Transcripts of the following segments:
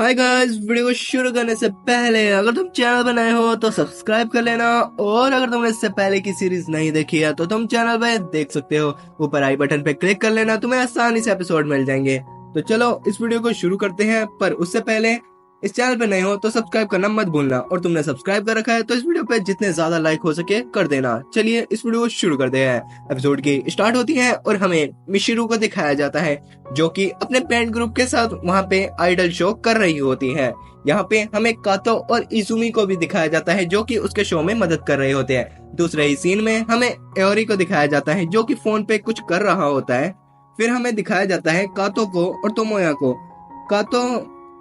Hi guys, video को शुरू करने से पहले अगर तुम चैनल पर नए हो तो सब्सक्राइब कर लेना। और अगर तुमने इससे पहले की सीरीज नहीं देखी है तो तुम चैनल पे देख सकते हो। ऊपर आई बटन पे क्लिक कर लेना, तुम्हें आसानी से एपिसोड मिल जाएंगे। तो चलो इस वीडियो को शुरू करते हैं, पर उससे पहले इस चैनल पे नए हो तो सब्सक्राइब करना मत भूलना। और तुमने सब्सक्राइब कर रखा है तो इस वीडियो पे जितने ज्यादा लाइक हो सके कर देना। चलिए इस वीडियो को शुरू करते हैं। एपिसोड की स्टार्ट होती है और हमें मिशिरू को दिखाया जाता है जो कि अपने बैंड ग्रुप के साथ वहाँ पे आइडल शो कर रही होती है। यहाँ पे हमें कातो और इजुमी को भी दिखाया जाता है जो कि उसके शो में मदद कर रहे होते हैं। दूसरे ही सीन में हमें एओरी को दिखाया जाता है जो कि फोन पे कुछ कर रहा होता है। फिर हमें दिखाया जाता है कातो को और तोमोया को। कातो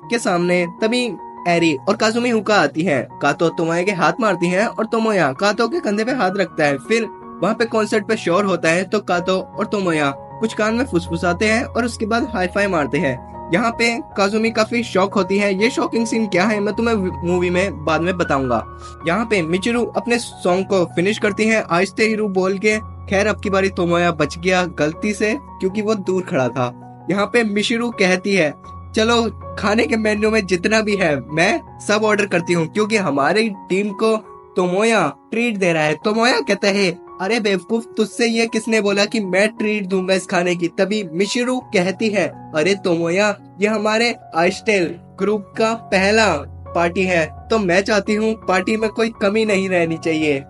के सामने तभी एरी और काजुमी हुका आती है। कातो तोमोया के हाथ मारती है और तोमोया कातो के कंधे पे हाथ रखता है। फिर वहाँ पे कॉन्सर्ट पे शोर होता है तो कातो और तोमोया कुछ कान में फुसफुसाते हैं और उसके बाद हाई फाई मारते हैं। यहाँ पे काजुमी काफी शॉक होती है। ये शॉकिंग सीन क्या है मैं तुम्हें मूवी में बाद में बताऊंगा। यहाँ पे मिचिरू अपने सॉन्ग को फिनिश करती है आहिस्ते हिरू बोल के। खैर अब की बारी तोमोया बच गया गलती से क्योंकि वो दूर खड़ा था। यहाँ पे मिशिरू कहती है चलो खाने के मेन्यू में जितना भी है मैं सब ऑर्डर करती हूँ क्योंकि हमारी टीम को तोमोया ट्रीट दे रहा है। तोमोया कहता है अरे बेवकूफ, तुझसे ये किसने बोला कि मैं ट्रीट दूंगा इस खाने की। तभी मिशिरू कहती है अरे तोमोया, ये हमारे आइस्टेल ग्रुप का पहला पार्टी है तो मैं चाहती हूँ पार्टी में कोई कमी नहीं रहनी चाहिए।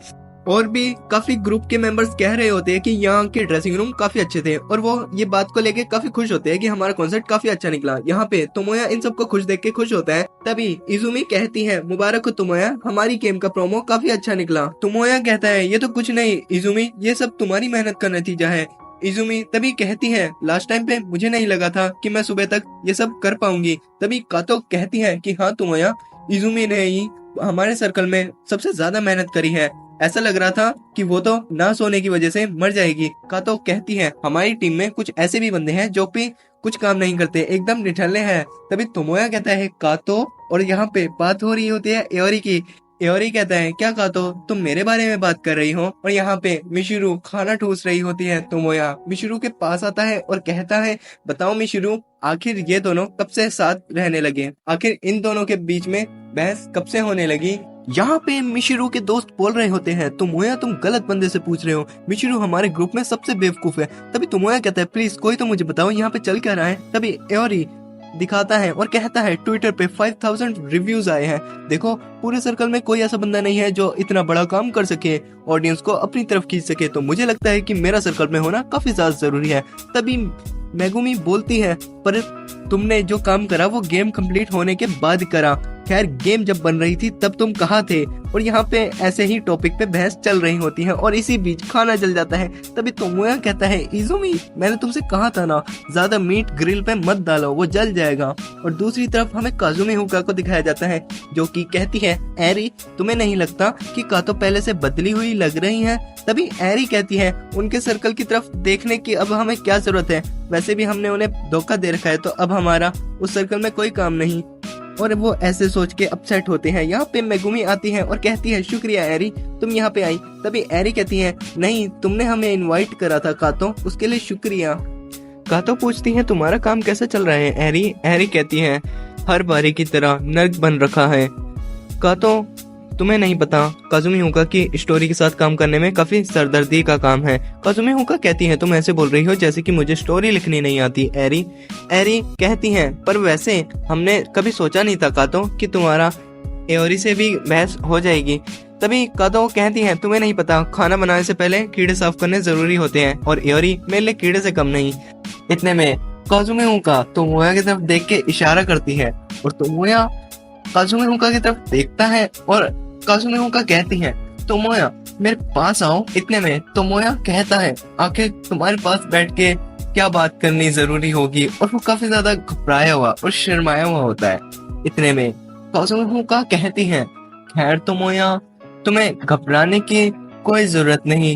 और भी काफी ग्रुप के मेंबर्स कह रहे होते हैं कि यहाँ के ड्रेसिंग रूम काफी अच्छे थे और वो ये बात को लेके काफी खुश होते हैं कि हमारा कॉन्सर्ट काफी अच्छा निकला। यहाँ पे तोमोया इन सबको खुश देख के खुश होता है। तभी इजुमी कहती है मुबारक हो तोमोया, हमारी गेम का प्रोमो काफी अच्छा निकला। तोमोया कहता है ये तो कुछ नहीं इजुमी, ये सब तुम्हारी मेहनत का नतीजा है। इजुमी तभी कहती है लास्ट टाइम पे मुझे नहीं लगा था कि मैं सुबह तक ये सब कर पाऊंगी। तभी कातो कहती है कि हाँ तोमोया, इजुमी ने ही हमारे सर्कल में सबसे ज्यादा मेहनत करी है। ऐसा लग रहा था कि वो तो ना सोने की वजह से मर जाएगी। कातो कहती है हमारी टीम में कुछ ऐसे भी बंदे हैं जो भी कुछ काम नहीं करते, एकदम निठल्ले हैं। तभी तोमोया कहता है कातो, और यहाँ पे बात हो रही होती है एओरी की। एओरी कहता है क्या कातो, तुम मेरे बारे में बात कर रही हो। और यहाँ पे मिशिरू खाना ठूस रही होती है। तोमोया मिशिरू के पास आता है और कहता है बताओ मिशिरू, आखिर ये दोनों कब से साथ रहने लगे, आखिर इन दोनों के बीच में बहस कब से होने लगी। यहाँ पे मिशिरू के दोस्त बोल रहे होते हैं तोमोया तुम गलत बंदे से पूछ रहे हो, मिशिरू हमारे ग्रुप में सबसे बेवकूफ है। तभी तोमोया कहता है प्लीज कोई तो मुझे बताओ यहाँ पे चल क्या रहा है। तभी एओरी दिखाता है और कहता है ट्विटर पे 5000 रिव्यूज आए हैं। देखो पूरे सर्कल में कोई ऐसा बंदा नहीं है जो इतना बड़ा काम कर सके, ऑडियंस को अपनी तरफ खींच सके, तो मुझे लगता है कि मेरा सर्कल में होना काफी ज्यादा जरूरी है। तभी मेगुमी बोलती है पर तुमने जो काम करा वो गेम कंप्लीट होने के बाद करा। खैर गेम जब बन रही थी तब तुम कहाँ थे। और यहाँ पे ऐसे ही टॉपिक पे बहस चल रही होती है और इसी बीच खाना जल जाता है। तभी तोमोया कहता है इजुमी, मैंने तुमसे कहा था ना ज्यादा मीट ग्रिल पे मत डालो, वो जल जाएगा। और दूसरी तरफ हमें काजुमी हुका को दिखाया जाता है जो कि कहती है एरी, तुम्हें नहीं लगता कि कातो पहले से बदली हुई लग रही है। तभी एरी कहती है उनके सर्कल की तरफ देखने की अब हमें क्या जरूरत है, वैसे भी हमने उन्हें धोखा दे रखा है तो अब हमारा उस सर्कल में कोई काम नहीं। और वो ऐसे सोच के अपसेट होते हैं। यहाँ पे मेगुमी आती है और कहती है शुक्रिया एरी, तुम यहाँ पे आई। तभी एरी कहती है नहीं, तुमने हमें इनवाइट करा था कातो, उसके लिए शुक्रिया। कातो पूछती है तुम्हारा काम कैसा चल रहा है एरी। एरी कहती है हर बारी की तरह नर्क बन रखा है। कातो तुम्हें नहीं पता, काजुमी हुका की स्टोरी के साथ काम करने में काफी सरदर्दी का काम है। काजुमी हुका कहती है तुम ऐसे बोल रही हो जैसे कि मुझे स्टोरी लिखनी नहीं आती एरी। एरी कहती है पर वैसे हमने कभी सोचा नहीं था कातो कि तुम्हारा एओरी से भी बहस हो जाएगी। तभी कातो कहती है तुम्हें नहीं पता, खाना बनाने से पहले कीड़े साफ करने जरूरी होते हैं और एओरी मेरे लिए कीड़े से कम नहीं। इतने में काजुमी हुका तोमोया की तरफ देख के इशारा करती है और तोमोया काजुमी हुका की तरफ देखता है और काजुमी हुका कहती है तोमोया मेरे पास आओ। इतने में तोमोया कहता है आखिर तुम्हारे पास बैठ के क्या बात करनी जरूरी होगी, और वो काफी ज्यादा घबराया हुआ और शर्माया हुआ होता है। इतने में काजुमी हुका कहती है खैर तोमोया, तुम्हें घबराने की कोई जरूरत नहीं,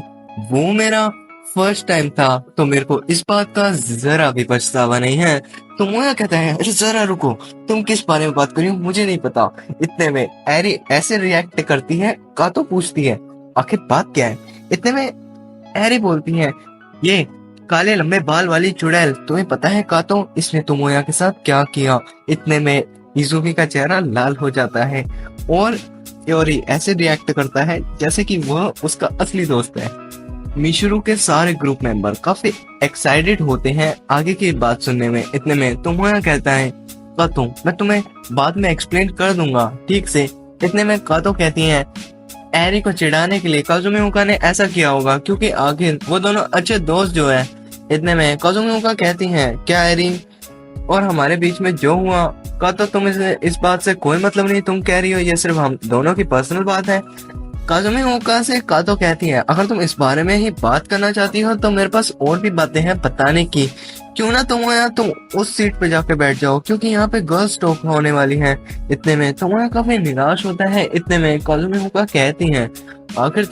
वो मेरा फर्स्ट टाइम था तो मेरे को इस बात का जरा भी पछतावा नहीं है। तोमोया कहता है अरे जरा रुको, तुम किस बारे में बात कर रही हो मुझे नहीं पता। इतने में एरी ऐसे रिएक्ट करती है। कातो पूछती है आखिर बात क्या है। इतने में एरी बोलती है ये काले लंबे बाल वाली चुड़ैल, तुम्हें पता है कातो इसने तोमोया के साथ क्या किया। इतने में इजुमी का चेहरा लाल हो जाता है और योरी ऐसे रिएक्ट करता है जैसे कि वह उसका असली दोस्त है। मिशरू के सारे ग्रुप मेंबर काफी एक्साइटेड होते हैं आगे की बात सुनने में। इतने में तोमोया कहता है, कातो मैं तुम्हें बाद में एक्सप्लेन कर दूंगा ठीक से। इतने में कातो कहती है, एरी को चिढ़ाने के लिए काजुमी उका ने ऐसा किया होगा क्योंकि आखिर वो दोनों अच्छे दोस्त जो है। इतने में काजुमी उका कहती हैं, क्या एरी और हमारे बीच में जो हुआ कातो तुम इस बात से कोई मतलब नहीं, तुम कह रही हो ये सिर्फ हम दोनों की पर्सनल बात है। काजुमी ओका से कातो कहती है, अगर तुम इस बारे में ही बात करना चाहती हो तो मेरे पास और भी बातें हैं बताने की। क्यों ना तुम उस सीट पे जाके बैठ जाओ क्योंकि यहाँ पे गर्ल्स टॉक होने वाली है। इतने में तुमोया काफी निराश होता है। इतने में काजुमी ओका कहती हैं, आखिर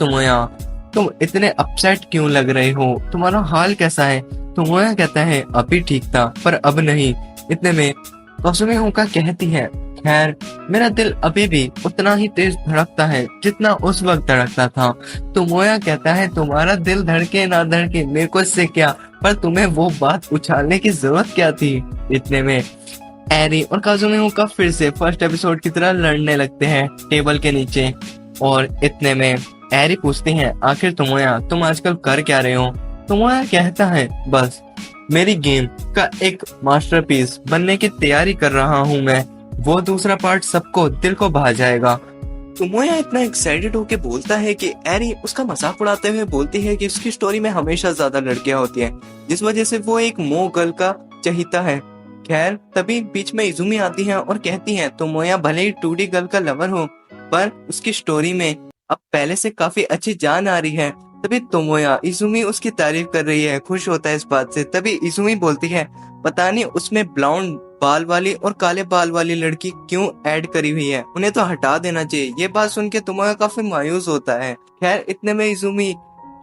तुम इतने अपसेट क्यों लग रहे हो, तुम्हारा हाल कैसा है। तुमोया कहता है, अभी ठीक था पर अब नहीं। इतने में काजुमी ओका कहती है, खैर मेरा दिल अभी भी उतना ही तेज धड़कता है जितना उस वक्त धड़कता था। तुमोया कहता है, तुम्हारा दिल धड़के ना धड़के मेरे को इससे क्या, पर तुम्हें वो बात उछालने की जरूरत क्या थी। इतने में एरी और काजुमी ओका फिर से फर्स्ट एपिसोड की तरह लड़ने लगते हैं टेबल के नीचे। और इतने में एरी पूछती है, आखिर तुमोया तुम आजकल कर क्या रहे हो। तुमोया कहता है, बस मेरी गेम का एक मास्टरपीस बनने की तैयारी कर रहा हूँ मैं, वो दूसरा पार्ट सबको दिल को भा जाएगा। तुमोया इतना एक्साइटेड होके बोलता है कि एरी उसका मजाक उड़ाते हुए बोलती है कि उसकी स्टोरी में हमेशा ज्यादा लड़कियां होती हैं जिस वजह से वो एक मो गर्ल का चहीता है। खैर तभी बीच में इजुमी आती है और कहती है, तुमोया भले ही 2D गर्ल का लवर हो पर उसकी स्टोरी में अब पहले से काफी अच्छी जान आ रही है। तभी तुमोया इजुमी उसकी तारीफ कर रही है, खुश होता है इस बात से। तभी इजुमी बोलती है, पता नहीं उसमें ब्राउन बाल वाली और काले बाल वाली लड़की क्यों ऐड करी हुई है, उन्हें तो हटा देना चाहिए। ये बात सुन के तुमोया काफी मायूस होता है। खैर इतने में इजुमी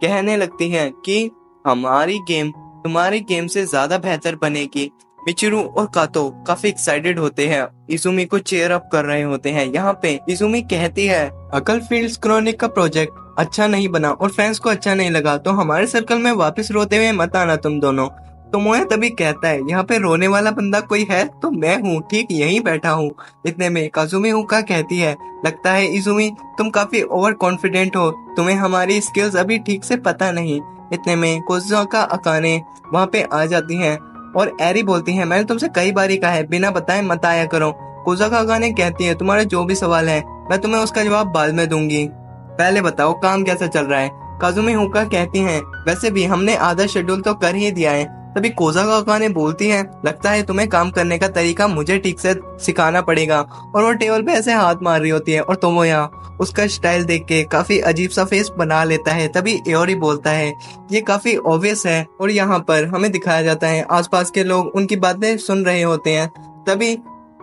कहने लगती है कि हमारी गेम तुम्हारी गेम से ज्यादा बेहतर बनेगी। मिचिरू और कातो काफी एक्साइटेड होते हैं, इजुमी को चेयर अप कर रहे होते हैं। यहाँ पे इजुमी कहती है, अकल फील्ड्स क्रॉनिक का प्रोजेक्ट अच्छा नहीं बना और फैंस को अच्छा नहीं लगा तो हमारे सर्कल में वापस रोते हुए मत आना तुम दोनों। तुमोया तभी कहता है, यहाँ पे रोने वाला बंदा कोई है तो मैं हूँ, ठीक यहीं बैठा हूँ। इतने में काजुमी उका कहती है, लगता है इजुमी तुम काफी ओवर कॉन्फिडेंट हो, तुम्हें हमारी स्किल्स अभी ठीक से पता नहीं। इतने में कोज़ाका अकाने वहाँ पे आ जाती हैं और एरी बोलती है, मैंने तुमसे कई बार कहा है बिना बताए मत आया करो। कोज़ाका अकाने कहती है, तुम्हारे जो भी सवाल है मैं तुम्हें उसका जवाब बाद में दूंगी, पहले बताओ काम कैसा चल रहा है। काजुमी हुका कहती हैं, वैसे भी हमने आधा शेड्यूल तो कर ही दिया है। तभी कोज़ाका अकाने बोलती है, लगता है तुम्हें काम करने का तरीका मुझे ठीक से सिखाना पड़ेगा। और वो टेबल पे ऐसे हाथ मार रही होती है और तुमोया उसका स्टाइल देख के काफी अजीब सा फेस बना लेता है। तभी एओरी बोलता है, ये काफी ऑब्वियस है। और यहाँ पर हमें दिखाया जाता है आसपास के लोग उनकी बातें सुन रहे होते हैं। तभी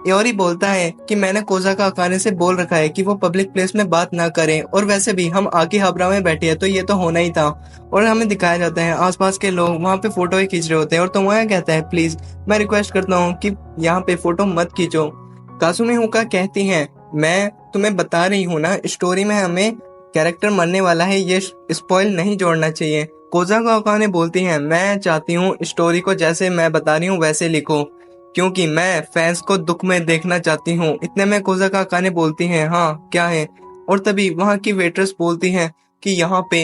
एओरी बोलता है कि मैंने कोज़ाका अकाने से बोल रखा है कि वो पब्लिक प्लेस में बात ना करें और वैसे भी हम आकिहाबरा में बैठे हैं तो ये तो होना ही था। और हमें दिखाया जाता है आसपास के लोग वहाँ पे फोटो ही खींच रहे होते हैं और तुमोया कहता है, प्लीज मैं रिक्वेस्ट करता हूँ कि यहाँ पे फोटो मत खींचो। काजुमी हुका कहती हैं, मैं तुम्हें बता रही हूँ ना, स्टोरी में हमें कैरेक्टर मरने वाला है, ये स्पॉइल नहीं जोड़ना चाहिए। कोज़ाका अकाने बोलती हैं, मैं चाहती हूँ स्टोरी को जैसे मैं बता रही हूँ वैसे लिखो क्योंकि मैं फैंस को दुख में देखना चाहती हूँ। इतने में कोज़ाका अकाने बोलती हैं, हाँ क्या है। और तभी वहाँ की वेट्रेस बोलती हैं कि यहाँ पे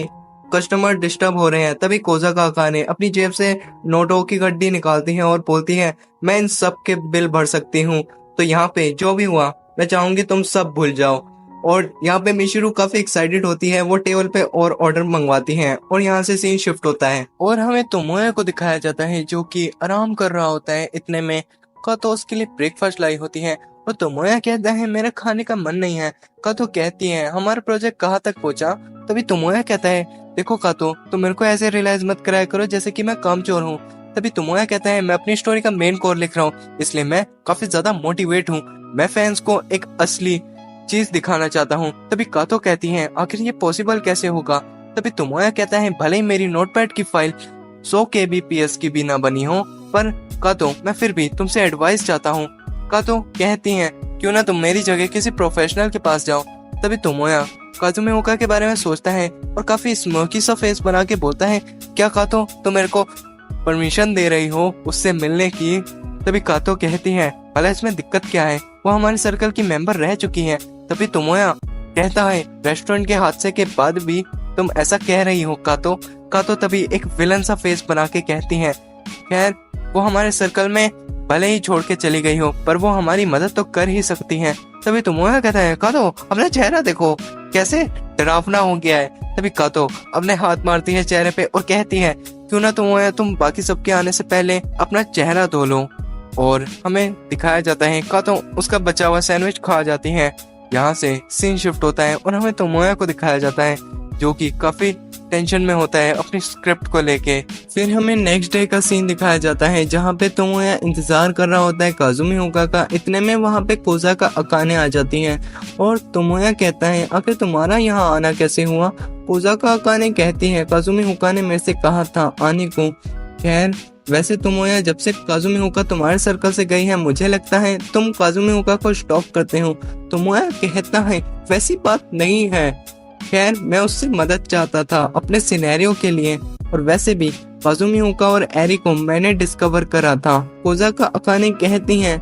कस्टमर डिस्टर्ब हो रहे हैं। तभी कोज़ाका अकाने अपनी जेब से नोटों की गड्डी निकालती हैं और बोलती हैं, मैं इन सब के बिल भर सकती हूँ, तो यहाँ पे जो भी हुआ मैं चाहूंगी तुम सब भूल जाओ। और यहाँ पे मिशिरू काफी एक्साइटेड होती है, वो टेबल पे और ऑर्डर मंगवाती हैं और यहाँ से सीन शिफ्ट होता है और हमें तुमोया को दिखाया जाता है जो कि आराम कर रहा होता है। इतने में कातो उसके लिए ब्रेकफास्ट लाई होती है और तुमोया कहता है, मेरे खाने का मन नहीं है। कातो कहती है, हमारा प्रोजेक्ट कहाँ तक पहुँचा। तभी तुमोया कहता है, देखो कातो तुम मेरे को ऐसे रियलाइज मत कराया करो जैसे कि मैं कामचोर हूँ। तभी तुमोया कहता है, मैं अपनी स्टोरी का मेन कोर लिख रहा हूँ इसलिए मैं काफी ज्यादा मोटिवेट हूँ, मैं फैंस को एक असली चीज दिखाना चाहता हूँ। तभी कातो कहती है, आखिर ये पॉसिबल कैसे होगा। तभी तुमोया कहता है, भले ही मेरी नोटपैड की फाइल 100 kbps की भी ना बनी हो, पर कातो मैं फिर भी तुमसे एडवाइस चाहता हूँ। कातो कहती हैं, क्यों ना तुम मेरी जगह किसी प्रोफेशनल के पास जाओ। तभी तुमोया काजुमी ओका के बारे में सोचता है और काफी स्मोकी सा फेस बना के बोलता है, क्या कातो तुम मेरे को परमिशन दे रही हो उससे मिलने की। तभी कातो कहती है, भला इसमें दिक्कत क्या है। वो हमारे सर्कल की मेंबर रह चुकी हैं। तभी तोमोया कहता है रेस्टोरेंट के हादसे के बाद भी तुम ऐसा कह रही हो कातो। कातो तभी एक विलन सा फेस बना के कहती है खैर वो हमारे सर्कल में भले ही छोड़ के चली गई हो पर वो हमारी मदद तो कर ही सकती हैं। तभी तोमोया कहता है कातो अपना चेहरा देखो कैसे डरावना हो गया है। तभी कातो अपने हाथ मारती है चेहरे पे और कहती है क्यों ना तोमोया तुम बाकी सबके आने से पहले अपना चेहरा धो लो। और हमें दिखाया जाता है कातो उसका बचा हुआ सैंडविच खा जाती है। यहाँ से सीन शिफ्ट होता है और हमें तोमोया को दिखाया जाता है जो कि काफी टेंशन में होता है अपनी स्क्रिप्ट को लेके। फिर हमें नेक्स्ट डे का सीन दिखाया जाता है जहाँ पे तोमोया इंतजार कर रहा होता है काजुमी होका का। इतने में वहाँ पे कोजाका अकाने आ जाती हैं और तोमोया कहता है आखिर तुम्हारा यहाँ आना कैसे हुआ। कोजाका अकाने कहती है काजुमी होका ने मेरे से कहा था आने को। खैर वैसे तोमोया जब से काजुमी होका तुम्हारे सर्कल से गई है मुझे लगता है तुम काजुमी होका को स्टॉक करते हो। तोमोया कहता है वैसी बात नहीं है। खैर मैं उससे मदद चाहता था अपने सिनेरियो के लिए और वैसे भी काजुमी होका और एरी को मैंने डिस्कवर करा था। कोजाका अकाने कहती हैं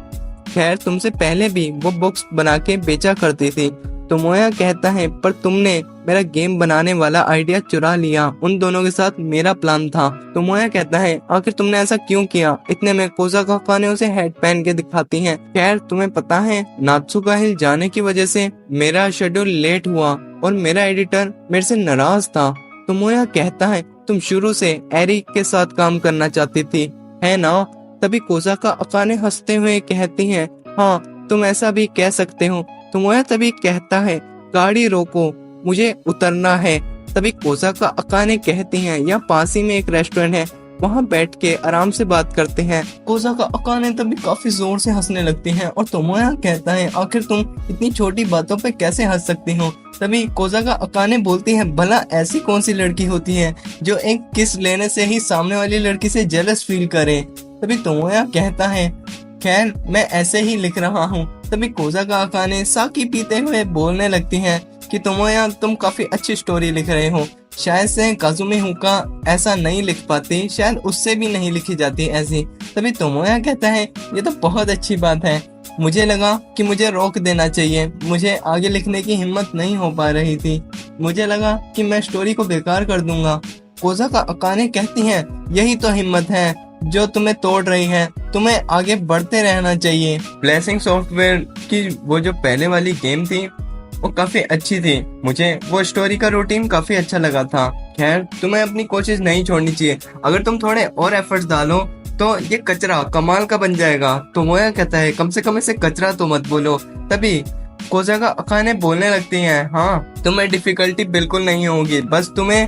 खैर तुमसे पहले भी वो बुक्स बना के बेचा करती थी। तोमोया कहता है पर तुमने मेरा गेम बनाने वाला आइडिया चुरा लिया। उन दोनों के साथ मेरा प्लान था। तोमोया कहता है आखिर तुमने ऐसा क्यों किया। इतने में कोजाका अकाने उसे हेड पहन के दिखाती हैं। खैर तुम्हें पता है नात्सुका हिल जाने की वजह से मेरा शेड्यूल लेट हुआ और मेरा एडिटर मेरे से नाराज था। तोमोया कहता है तुम शुरू से एरी के साथ काम करना चाहती थी है ना। तभी कोजाका अकाने हंसते हुए कहती हैं हाँ तुम ऐसा भी कह सकते हो। तोमोया तभी कहता है गाड़ी रोको मुझे उतरना है। तभी कोजाका अकाने कहती हैं यहाँ पास ही में एक रेस्टोरेंट है वहाँ बैठ के आराम से बात करते हैं। कोजाका अकाने तभी काफी जोर से हंसने लगती हैं और तोमोया कहता है आखिर तुम इतनी छोटी बातों पे कैसे हंस सकती हो। तभी कोजाका अकाने बोलती है भला ऐसी कौन सी लड़की होती है जो एक किस लेने से ही सामने वाली लड़की से जेलस फील करे। तभी तोमोया कहता है खैर मैं ऐसे ही लिख रहा हूँ। तभी कोजाका अकाने साकी पीते हुए बोलने लगती हैं कि तोमोया तुम काफी अच्छी स्टोरी लिख रहे हो। शायद से काजुमी होका ऐसा नहीं लिख पाती शायद उससे भी नहीं लिखी जाती ऐसी। तभी तोमोया कहता है ये तो बहुत अच्छी बात है। मुझे लगा कि मुझे रोक देना चाहिए मुझे आगे लिखने की हिम्मत नहीं हो पा रही थी। मुझे लगा कि मैं स्टोरी को बेकार कर दूंगा। कोजाका अकाने कहती हैं यही तो हिम्मत है जो तुम्हें तोड़ रही है। तुम्हें आगे बढ़ते रहना चाहिए। ब्लेसिंग सॉफ्टवेयर की वो जो पहले वाली गेम थी वो काफी अच्छी थी। मुझे वो स्टोरी का रूटीन काफी अच्छा लगा था। खैर तुम्हें अपनी कोशिश नहीं छोड़नी चाहिए। अगर तुम थोड़े और एफर्ट्स डालो तो ये कचरा कमाल का बन जाएगा। तोमोया कहता है कम से कम इसे कचरा तो मत बोलो। तभी कोजाका अकाने बोलने लगती हैं हाँ तुम्हें डिफिकल्टी बिल्कुल नहीं होगी बस तुम्हें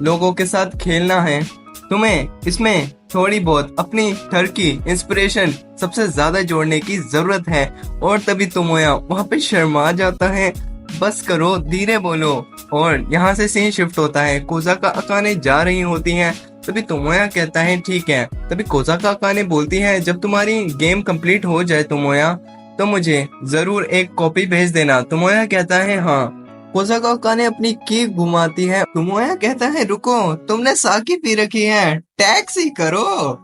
लोगों के साथ खेलना है। तुम्हें इसमें थोड़ी बहुत अपनी टर्की इंस्पिरेशन सबसे ज्यादा जोड़ने की जरूरत है। और तभी तोमोया वहाँ पे शर्मा जाता है बस करो धीरे बोलो। और यहाँ से सीन शिफ्ट होता है कोजाका अकाने जा रही होती हैं। तभी तोमोया कहता है ठीक है। तभी कोजाका अकाने बोलती है जब तुम्हारी गेम कंप्लीट हो जाए तोमोया तो मुझे जरूर एक कॉपी भेज देना। तोमोया कहता है हाँ। कोजाका अकाने अपनी की घुमाती है। तोमोया कहता है रुको तुमने साकी पी रखी है टैक्सी करो।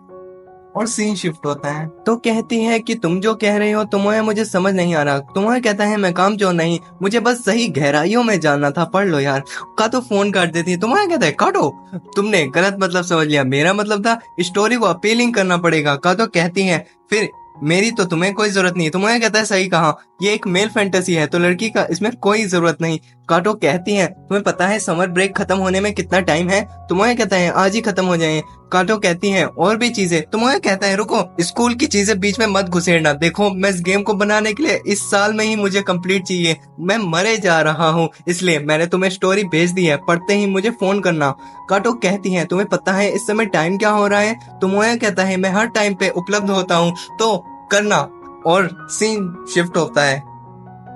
और सीन शिफ्ट होता है तो कहती है कि तुम जो कह रहे हो तोमोया मुझे समझ नहीं आ रहा। तोमोया कहता है मैं काम चोर नहीं मुझे बस सही गहराइयों में जानना था पढ़ लो यार। कातो फोन काट देती है। तोमोया कहता है काटो तुमने गलत मतलब समझ लिया मेरा मतलब था स्टोरी को अपीलिंग करना पड़ेगा। कातो कहती है फिर मेरी तो तुम्हें कोई जरूरत नहीं। तोमोया कहता है सही कहा ये एक मेल फैंटेसी है तो लड़की का इसमें कोई जरूरत नहीं। काटो कहती है तुम्हें पता है समर ब्रेक खत्म होने में कितना टाइम है। तोमोया कहता है आज ही खत्म हो जाए। काटो कहती है और भी चीजें। तोमोया कहता है रुको स्कूल की चीजें बीच में मत घुसेड़ना। देखो मैं इस गेम को बनाने के लिए इस साल में ही मुझे कंप्लीट चाहिए। मैं मरे जा रहा हूँ इसलिए मैंने तुम्हें स्टोरी भेज दी है पढ़ते ही मुझे फोन करना। काटो कहती है तुम्हें पता है इस समय टाइम क्या हो रहा है। तोमोया कहता है मैं हर टाइम पे उपलब्ध होता हूँ तो करना। और सीन शिफ्ट होता है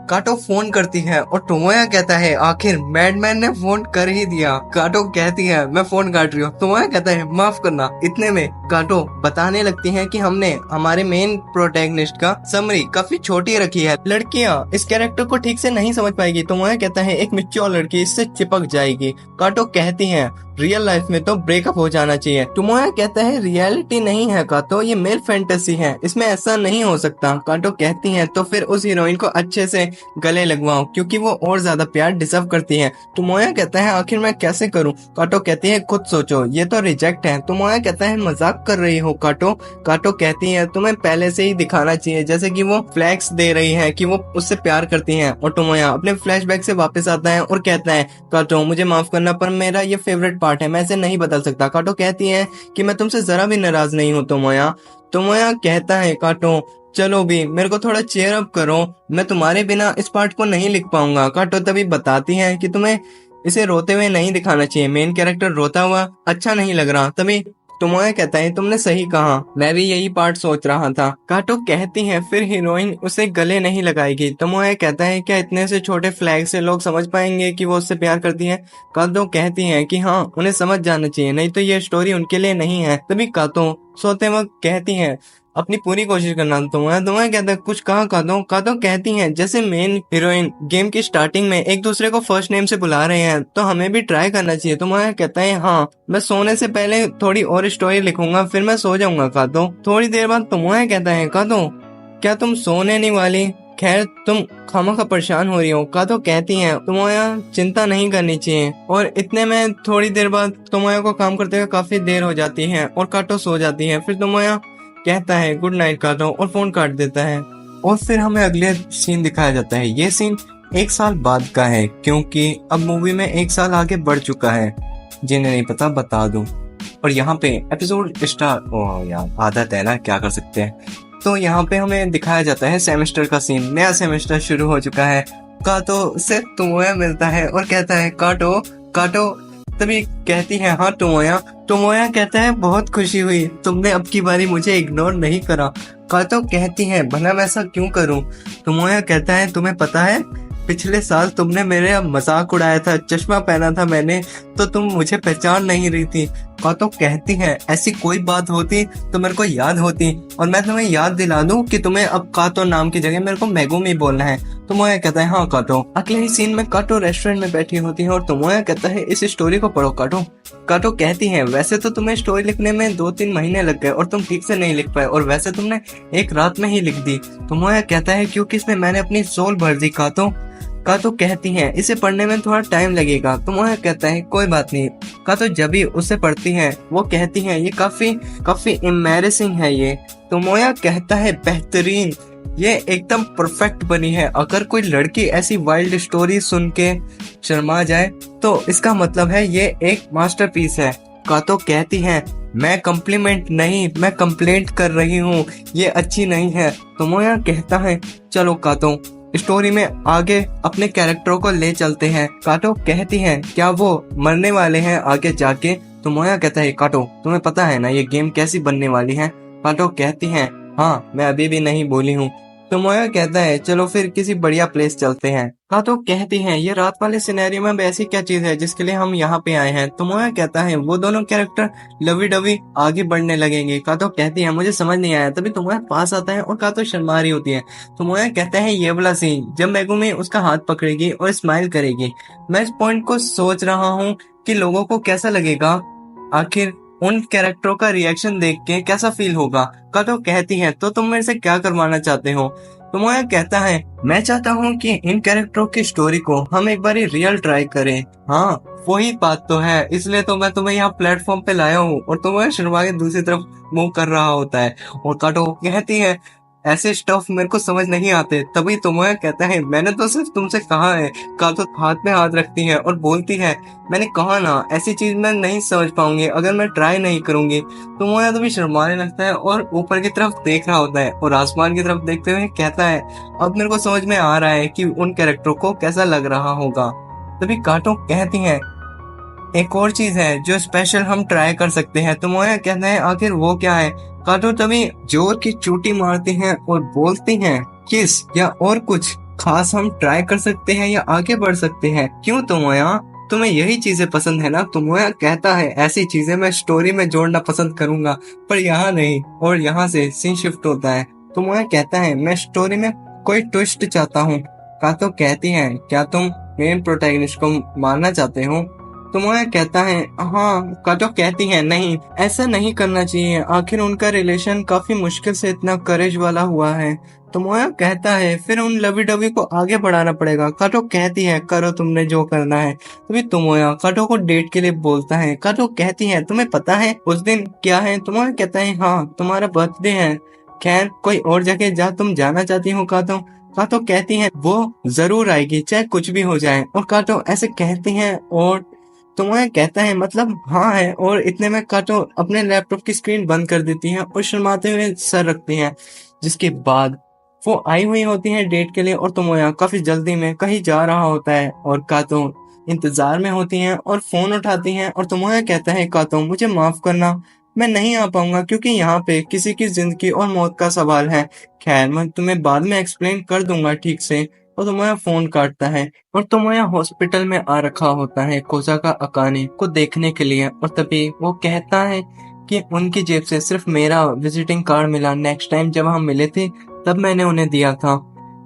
काटो फोन करती है और टोमोया कहता है आखिर मैडमैन ने फोन कर ही दिया। काटो कहती है मैं फोन काट रही हूँ। टोमोया कहता है माफ करना। इतने में काटो बताने लगती है कि हमने हमारे मेन प्रोटैगनिस्ट का समरी काफी छोटी रखी है, लड़कियां इस कैरेक्टर को ठीक से नहीं समझ पाएगी। टोमोया कहता है एक मैच्योर लड़की इससे चिपक जाएगी। काटो कहती है रियल लाइफ में तो ब्रेकअप हो जाना चाहिए। टोमोया कहता है रियलिटी नहीं है काटो, ये मेल फैंटेसी है, इसमें ऐसा नहीं हो सकता। काटो कहती है तो फिर उस हीरोइन को अच्छे से गले लगवाओ क्योंकि वो और ज्यादा प्यार डिजर्व करती है। टोमोया कहता है आखिर मैं कैसे करूं? काटो कहती है खुद सोचो, ये तो रिजेक्ट है। टोमोया कहता है मजाक कर रही हो काटो। काटो कहती है तुम्हें पहले से ही दिखाना चाहिए, जैसे कि वो फ्लैक्स दे रही है कि वो उससे प्यार करती है। और टोमोया अपने फ्लैशबैक से वापस आता है और कहता है काटो मुझे माफ करना पर मेरा ये फेवरेट पार्ट है, मैं इसे नहीं बदल सकता। काटो कहती है कि मैं तुमसे जरा भी नाराज नहीं हूँ टोमोया। टोमोया कहता है काटो चलो भी मेरे को थोड़ा चेयर अप करो, मैं तुम्हारे बिना इस पार्ट को नहीं लिख पाऊंगा। काटो तभी बताती है कि तुम्हें इसे रोते हुए नहीं दिखाना चाहिए, मेन कैरेक्टर रोता हुआ अच्छा नहीं लग रहा। तभी टोमोया कहता है तुमने सही कहा, मैं भी यही पार्ट सोच रहा था। काटो कहती है फिर हीरोइन उसे गले नहीं लगाएगी। टोमोया कहता है क्या इतने से छोटे फ्लैग से लोग समझ पाएंगे कि वो उससे प्यार करती है? काटो कहती है कि हाँ उन्हें समझ जाना चाहिए, नहीं तो ये स्टोरी उनके लिए नहीं है। तभी काटो सोते वक्त कहती है अपनी पूरी कोशिश करना। तुम्हें कहता है कुछ कहा काटो कहती है जैसे मेन हीरोइन गेम की स्टार्टिंग में एक दूसरे को फर्स्ट नेम से बुला रहे हैं तो हमें भी ट्राई करना चाहिए। तुम्हें कहता है हाँ मैं सोने से पहले थोड़ी और स्टोरी लिखूंगा फिर मैं सो जाऊंगा। काटो थोड़ी देर बाद तुम्हें कहता है काटो क्या तुम सोने नहीं वाली? खैर तुम खामखा परेशान हो रही हो। काटो कहती है तुम्हें चिंता नहीं करनी चाहिए। और इतने में थोड़ी देर बाद तुम्हें को काम करते हुए काफी देर हो जाती है और काटो सो जाती है। फिर तुम्हें कहता है गुड नाइट काटो और फोन काट देता है। और फिर हमें अगले सीन दिखाया जाता है। ये सीन 1 साल बाद का है क्योंकि अब मूवी में 1 साल आगे बढ़ चुका है। जिन्हें नहीं पता बता दूं। और यहाँ पे एपिसोड स्टार्ट, ओह यार आदत है ना, क्या कर सकते हैं। तो यहाँ पे हमें दिखाया जाता है सेमेस्टर का सीन। नया सेमेस्टर शुरू हो चुका है। काटो से टोमोया मिलता है और कहता है काटो तभी कहती है हाँ टोमोया कहता है बहुत खुशी हुई, तुमने अब की बारी मुझे इग्नोर नहीं करा। काटो कहती है भला मैं ऐसा क्यों करूं? टोमोया कहता है तुम्हें पता है पिछले साल तुमने मेरे मजाक उड़ाया था, चश्मा पहना था मैंने तो तुम मुझे पहचान नहीं रही थी। काटो कहती है ऐसी कोई बात होती तो मेरे को याद होती और मैं तुम्हें याद दिला दूं कि तुम्हें अब काटो नाम की जगह मेरे को मेगुमी बोलना है। टोमोया कहता है हाँ काटो। अगले ही सीन में काटो रेस्टोरेंट में बैठी होती है और टोमोया कहता है इस स्टोरी को पढ़ो काटो। काटो कहती है वैसे तो तुम्हें स्टोरी लिखने में 2-3 महीने लग गए और तुम ठीक से नहीं लिख पाए और वैसे तुमने एक रात में ही लिख दी। टोमोया कहता है क्योंकि इसमें मैंने अपनी सोल भर दी काटो कहती है इसे पढ़ने में थोड़ा टाइम लगेगा। टोमोया कहता है कोई बात नहीं। काटो जब भी उसे पढ़ती है वो कहती है ये काफी एम्बैरेसिंग है ये। टोमोया कहता है बेहतरीन, ये एकदम परफेक्ट बनी है। अगर कोई लड़की ऐसी वाइल्ड स्टोरी सुन के शर्मा जाए तो इसका मतलब है ये एक मास्टरपीस है। काटो कहती है मैं कॉम्प्लीमेंट नहीं मैं कंप्लेंट कर रही हूँ, ये अच्छी नहीं है। टोमोया कहता है चलो काटो स्टोरी में आगे अपने कैरेक्टरों को ले चलते हैं। काटो कहती है क्या वो मरने वाले हैं आगे जाके? टोमोया कहता है काटो तुम्हें पता है ना ये गेम कैसी बनने वाली है? काटो कहती है हाँ मैं अभी भी नहीं बोली हूँ। टोमोया कहता है चलो फिर किसी बढ़िया प्लेस चलते हैं। काटो कहती है ये रात वाले सिनेरियो में ऐसी क्या चीज है जिसके लिए हम यहाँ पे आए हैं? टोमोया कहता है वो दोनों कैरेक्टर लवी डवी आगे बढ़ने लगेंगे। काटो कहती है मुझे समझ नहीं आया। तभी टोमोया पास आता है और काटो शर्मा रही होती है। टोमोया कहता है ये वाला सीन जब मेगुमी उसका हाथ पकड़ेगी और स्माइल करेगी। मैं इस पॉइंट को सोच रहा हूँ कि लोगों को कैसा लगेगा, आखिर उन कैरेक्टरों का रिएक्शन देख के कैसा फील होगा। काटो कहती है तो तुम मेरे से क्या करवाना चाहते हो? टोमोया कहता है मैं चाहता हूँ कि इन कैरेक्टरों की स्टोरी को हम एक बार रियल ट्राई करें। हाँ वही बात तो है, इसलिए तो मैं तुम्हें यहाँ प्लेटफॉर्म पे लाया हूँ। और तुम्हें शर्मा के दूसरी तरफ मूव कर रहा होता है। और काटो कहती है ऐसे स्टफ मेरे को समझ नहीं आते। तभी टोमोया कहता है मैंने तो सिर्फ तुमसे कहा है। काटो हाथ में हाथ रखती है और बोलती है मैंने कहा ना ऐसी चीज मैं नहीं समझ पाऊंगी अगर मैं ट्राई नहीं करूंगी। टोमोया तभी शर्माने लगता है और ऊपर की तरफ देख रहा होता है और आसमान की तरफ देखते हुए कहता है अब मेरे को समझ में आ रहा है कि उन कैरेक्टरों को कैसा लग रहा होगा। तभी काटो कहती है एक और चीज है जो स्पेशल हम ट्राई कर सकते हैं। टोमोया कहता है आखिर वो क्या है? काटो तभी जोर की चोटी मारती हैं और बोलती हैं किस या और कुछ। खास हम ट्राई कर सकते हैं या आगे बढ़ सकते हैं। क्यों तोमोया, तुम्हें यही चीजें पसंद है ना? तोमोया कहता है ऐसी चीजें मैं स्टोरी में जोड़ना पसंद करूंगा, पर यहाँ नहीं। और यहाँ से सीन शिफ्ट होता है। तोमोया कहता है मैं स्टोरी में कोई ट्विस्ट चाहता हूँ। कातो कहती है क्या तुम मेन प्रोटैगनिस्ट को मारना चाहते हो? तोमोया कहता है हाँ। कातो कहती है नहीं, ऐसा नहीं करना चाहिए, आखिर उनका रिलेशन काफी मुश्किल से इतना करेज वाला हुआ है। तोमोया कहता है फिर उन लवी डवी को आगे बढ़ाना पड़ेगा। काटो कहती है करो तुमने जो करना है। तभी तोमोया काटो को डेट के लिए बोलता है। काटो कहती है तुम्हें पता है उस दिन क्या है? तोमोया कहता है हाँ, तुम्हारा बर्थडे है। खैर कोई और जगह जहाँ तुम जाना चाहती हो काटो? काटो कहती है वो जरूर आएगी चाहे कुछ भी हो जाए। और काटो ऐसे कहती है और तोमोया कहता है मतलब हाँ है। और इतने में काटो अपने लैपटॉप की स्क्रीन बंद कर देती है और शर्माते हुए सर रखती है। जिसके बाद वो आई हुई होती है डेट के लिए और तोमोया काफी जल्दी में कहीं जा रहा होता है और कातो इंतजार में होती हैं और फोन उठाती हैं। और तोमोया कहता है कातो मुझे माफ करना, मैं नहीं आ पाऊंगा क्योंकि यहाँ पे किसी की जिंदगी और मौत का सवाल है। खैर मैं तुम्हें बाद में एक्सप्लेन कर दूंगा ठीक से। और तोमोया फोन काटता है और तोमोया हॉस्पिटल में आ रखा होता है कोसाका अकाने को देखने के लिए। और तभी वो कहता है कि उनकी जेब से सिर्फ मेरा विजिटिंग कार्ड मिला, नेक्स्ट टाइम जब हम मिले थे तब मैंने उन्हें दिया था।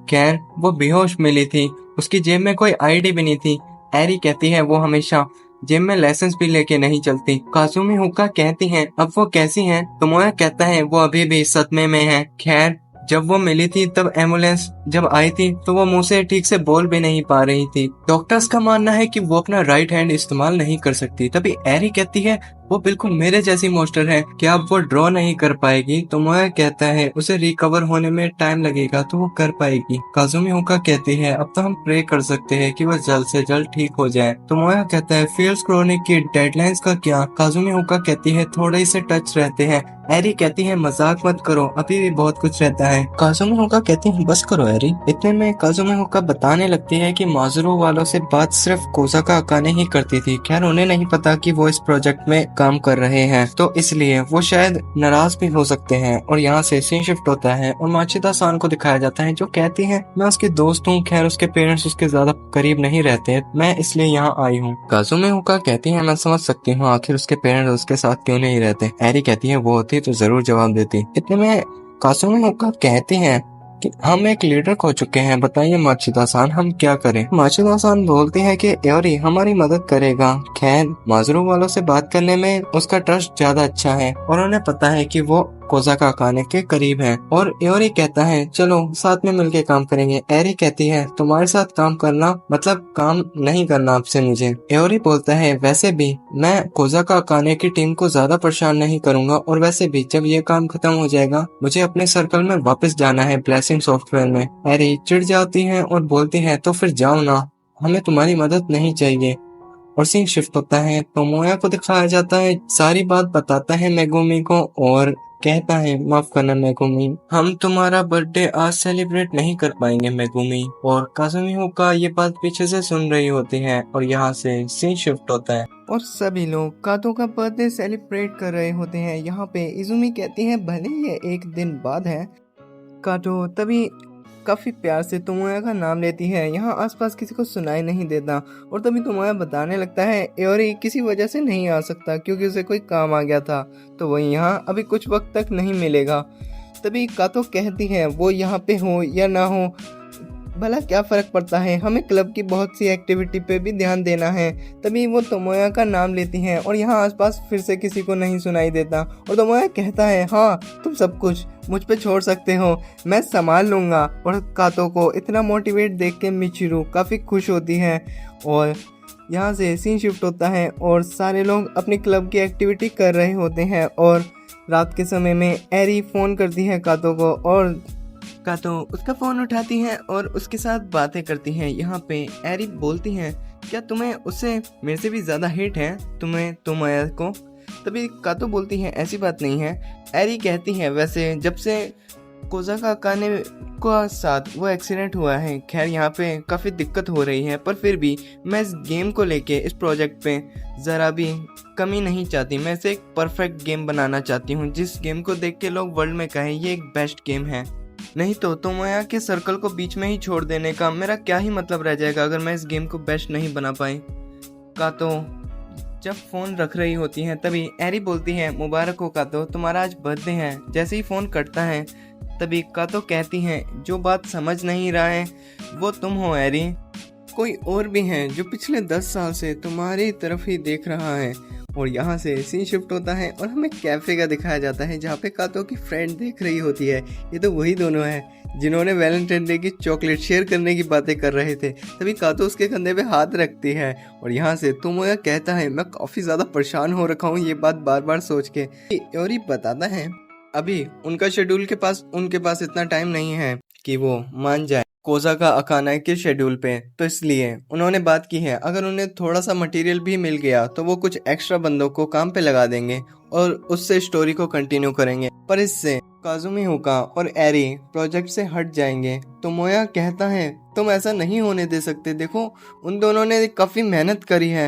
खैर वो बेहोश मिली थी, उसकी जेब में कोई आईडी भी नहीं थी। एरी कहती है वो हमेशा जेब में लाइसेंस भी लेके नहीं चलती। काजुमी हुक्का कहती है अब वो कैसी है? तोमोया कहता है वो अभी भी सदमे में है। खैर जब वो मिली थी तब एम्बुलेंस जब आई थी तो वो मुंह से ठीक से बोल भी नहीं पा रही थी। डॉक्टर्स का मानना है कि वो अपना राइट हैंड इस्तेमाल नहीं कर सकती। तभी एरी कहती है वो बिल्कुल मेरे जैसी मोस्टर है, क्या अब वो ड्रॉ नहीं कर पाएगी? तो मोया कहता है उसे रिकवर होने में टाइम लगेगा तो वो कर पाएगी। काजुमी हुक्का कहती है अब तो हम प्रे कर सकते हैं कि वो जल्द से जल्द ठीक हो जाए। तो मोया कहता है फील्ड्स क्रॉनिक की डेडलाइंस का क्या? काजुमी हुक्का कहती है थोड़े से टच रहते हैं। एरी कहती है मजाक मत करो, अभी भी बहुत कुछ रहता है। काजुमी हुक्का कहती है बस करो एरी। इतने में काजुमी हुक्का बताने लगती है कि माजुरो वालों से बात सिर्फ कोसाका अकाने ही करती थी। खैर उन्हें नहीं पता कि वो इस प्रोजेक्ट में काम कर रहे हैं, तो इसलिए वो शायद नाराज भी हो सकते हैं। और यहाँ से सीन शिफ्ट होता है और माचिदा सान को दिखाया जाता है जो कहती है मैं उसके दोस्त हूँ। खैर उसके पेरेंट्स उसके ज्यादा करीब नहीं रहते, मैं इसलिए यहाँ आई हूँ। काजुमी हुक्का कहती है मैं समझ सकती हूँ, आखिर उसके पेरेंट्स उसके साथ क्यों नहीं रहते। एरी कहती है वो होती तो जरूर जवाब देती। इतने में काजुमी हुक्का कहती है कि हम एक लीडर खो चुके हैं, बताइए माचिदा सान हम क्या करें? माचिदा सान बोलती है कि एरी हमारी मदद करेगा। खैर माजुरो वालों से बात करने में उसका ट्रस्ट ज्यादा अच्छा है और उन्हें पता है कि वो कोसाका अकाने के करीब है। और एरी कहता है चलो साथ में मिलके काम करेंगे। एरी कहती है तुम्हारे साथ काम करना मतलब काम नहीं करना आपसे मुझे। एरी बोलता है वैसे भी मैं कोसाका अकाने की टीम को ज्यादा परेशान नहीं करूंगा और वैसे भी जब ये काम खत्म हो जाएगा मुझे अपने सर्कल में वापस जाना है ब्लेसिंग सॉफ्टवेयर में। एरी चिढ़ जाती है और बोलती है तो फिर जाओ ना, हमें तुम्हारी मदद नहीं चाहिए। और सीन शिफ्ट होता है तो मोया को दिखाया जाता है, सारी बात बताता है मेगुमी को और कहता है माफ करना मेगुमी, हम तुम्हारा बर्थडे आज सेलिब्रेट नहीं कर पाएंगे मेगुमी। और काजुमी हुक्का ये बात पीछे से सुन रही होती है और यहाँ से सीन शिफ्ट होता है और सभी लोग कातो का बर्थडे सेलिब्रेट कर रहे होते हैं। यहाँ पे इजुमी कहती है भले ये एक दिन बाद है। कातो तभी काफी प्यार से तोमोया का नाम लेती है, यहाँ आसपास किसी को सुनाई नहीं देता। और तभी तोमोया बताने लगता है एरी किसी वजह से नहीं आ सकता क्योंकि उसे कोई काम आ गया था, तो वो यहाँ अभी कुछ वक्त तक नहीं मिलेगा। तभी कातो कहती है वो यहाँ पे हो या ना हो भला क्या फर्क पड़ता है, हमें क्लब की बहुत सी एक्टिविटी पे भी ध्यान देना है। तभी वो तोमोया का नाम लेती हैं और यहाँ आसपास फिर से किसी को नहीं सुनाई देता। और तोमोया कहता है हाँ तुम सब कुछ मुझ पे छोड़ सकते हो, मैं संभाल लूंगा। और कातो को इतना मोटिवेट देख के मिचिरू काफ़ी खुश होती है। और यहाँ से सीन शिफ्ट होता है और सारे लोग अपनी क्लब की एक्टिविटी कर रहे होते हैं। और रात के समय में एरी फ़ोन करती है कातो को और कातो उसका फ़ोन उठाती है और उसके साथ बातें करती हैं। यहाँ पे एरी बोलती है क्या तुम्हें उससे मेरे से भी ज़्यादा हिट है तुम्हें तोमोया को? तभी कातो बोलती है ऐसी बात नहीं है। एरी कहती है वैसे जब से कोसाका अकाने का साथ वो एक्सीडेंट हुआ है, खैर यहाँ पे काफ़ी दिक्कत हो रही है, पर फिर भी मैं इस गेम को लेके इस प्रोजेक्ट पे ज़रा भी कमी नहीं चाहती। मैं इसे एक परफेक्ट गेम बनाना चाहती हूँ जिस गेम को देख के लोग वर्ल्ड में कहें ये एक बेस्ट गेम है। नहीं तो तोमोया के सर्कल को बीच में ही छोड़ देने का मेरा क्या ही मतलब रह जाएगा अगर मैं इस गेम को बेस्ट नहीं बना पाई। कातो जब फोन रख रही होती हैं तभी एरी बोलती है, मुबारक हो कातो, तुम्हारा आज बर्थडे है। जैसे ही फोन कटता है तभी कातो कहती हैं, जो बात समझ नहीं रहा है वो तुम हो एरी, कोई और भी है जो पिछले 10 साल से तुम्हारी तरफ ही देख रहा है। और यहाँ से सीन शिफ्ट होता है और हमें कैफे का दिखाया जाता है जहाँ पे कातो की फ्रेंड देख रही होती है। ये तो वही दोनों हैं जिन्होंने वैलेंटाइन डे की चॉकलेट शेयर करने की बातें कर रहे थे। तभी कातो उसके कंधे पे हाथ रखती है और यहाँ से तोमोया कहता है, मैं काफ़ी ज़्यादा परेशान हो रखा हूँ ये बात बार बार सोच के। और ये बताता है अभी उनका शेड्यूल के पास उनके पास इतना टाइम नहीं है कि वो मान जाए कोजा का अकाना के शेड्यूल पे, तो इसलिए उन्होंने बात की है अगर उन्हें थोड़ा सा मटेरियल भी मिल गया तो वो कुछ एक्स्ट्रा बंदों को काम पे लगा देंगे और उससे स्टोरी को कंटिन्यू करेंगे, पर इससे काजुमी हुका और एरी प्रोजेक्ट से हट जाएंगे। तो मोया कहता है, तुम ऐसा नहीं होने दे सकते, देखो उन दोनों ने काफ़ी मेहनत करी है।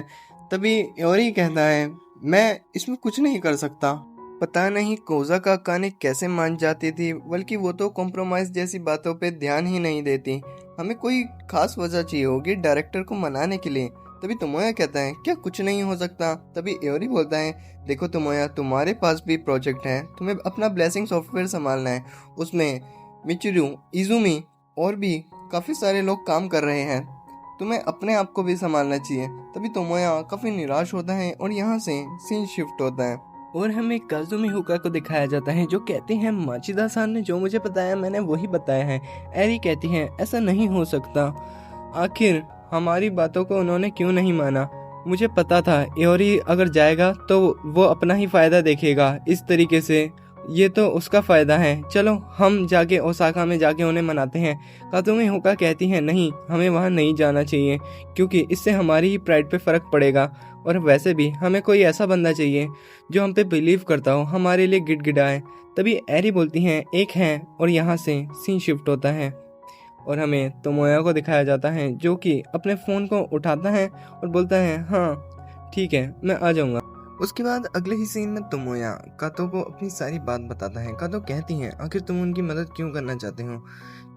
तभी योरी कहता है, मैं इसमें कुछ नहीं कर सकता। पता नहीं कोजा का अकाने कैसे मान जाती थी, बल्कि वो तो कॉम्प्रोमाइज़ जैसी बातों पे ध्यान ही नहीं देती। हमें कोई खास वजह चाहिए होगी डायरेक्टर को मनाने के लिए। तभी तोमोया कहता है, क्या कुछ नहीं हो सकता। तभी एयोरी बोलता है, देखो तोमोया, तुम्हारे पास भी प्रोजेक्ट है, तुम्हें अपना ब्लेसिंग सॉफ्टवेयर संभालना है, उसमें मिचिरू, इजुमी और भी काफ़ी सारे लोग काम कर रहे हैं, तुम्हें अपने आप को भी संभालना चाहिए। तभी तोमोया काफ़ी निराश होता है और यहाँ से सीन शिफ्ट होता है और हमें काजुमी हुका को दिखाया जाता है जो कहते हैं, माचिदा सान ने जो मुझे बताया मैंने वही बताया है। एरी कहती है, ऐसा नहीं हो सकता, आखिर हमारी बातों को उन्होंने क्यों नहीं माना। मुझे पता था एयोरी अगर जाएगा तो वो अपना ही फ़ायदा देखेगा इस तरीके से, ये तो उसका फ़ायदा है, चलो हम जाके ओसाका में जाके उन्हें मनाते हैं। काजुमी हुका कहती हैं, नहीं हमें वहाँ नहीं जाना चाहिए क्योंकि इससे हमारी ही प्राइड पे फ़र्क पड़ेगा, और वैसे भी हमें कोई ऐसा बंदा चाहिए जो हम पे बिलीव करता हो, हमारे लिए गिड़गिड़ाए। तभी एरी बोलती हैं, एक है, और यहाँ से सीन शिफ्ट होता है और हमें तोमोया को दिखाया जाता है जो कि अपने फ़ोन को उठाता है और बोलता है, हाँ ठीक है मैं आ जाऊँगा। उसके बाद अगले ही सीन में तोमोया कातो को अपनी सारी बात बताता है। कातो कहती हैं, आखिर तुम उनकी मदद क्यों करना चाहते हो,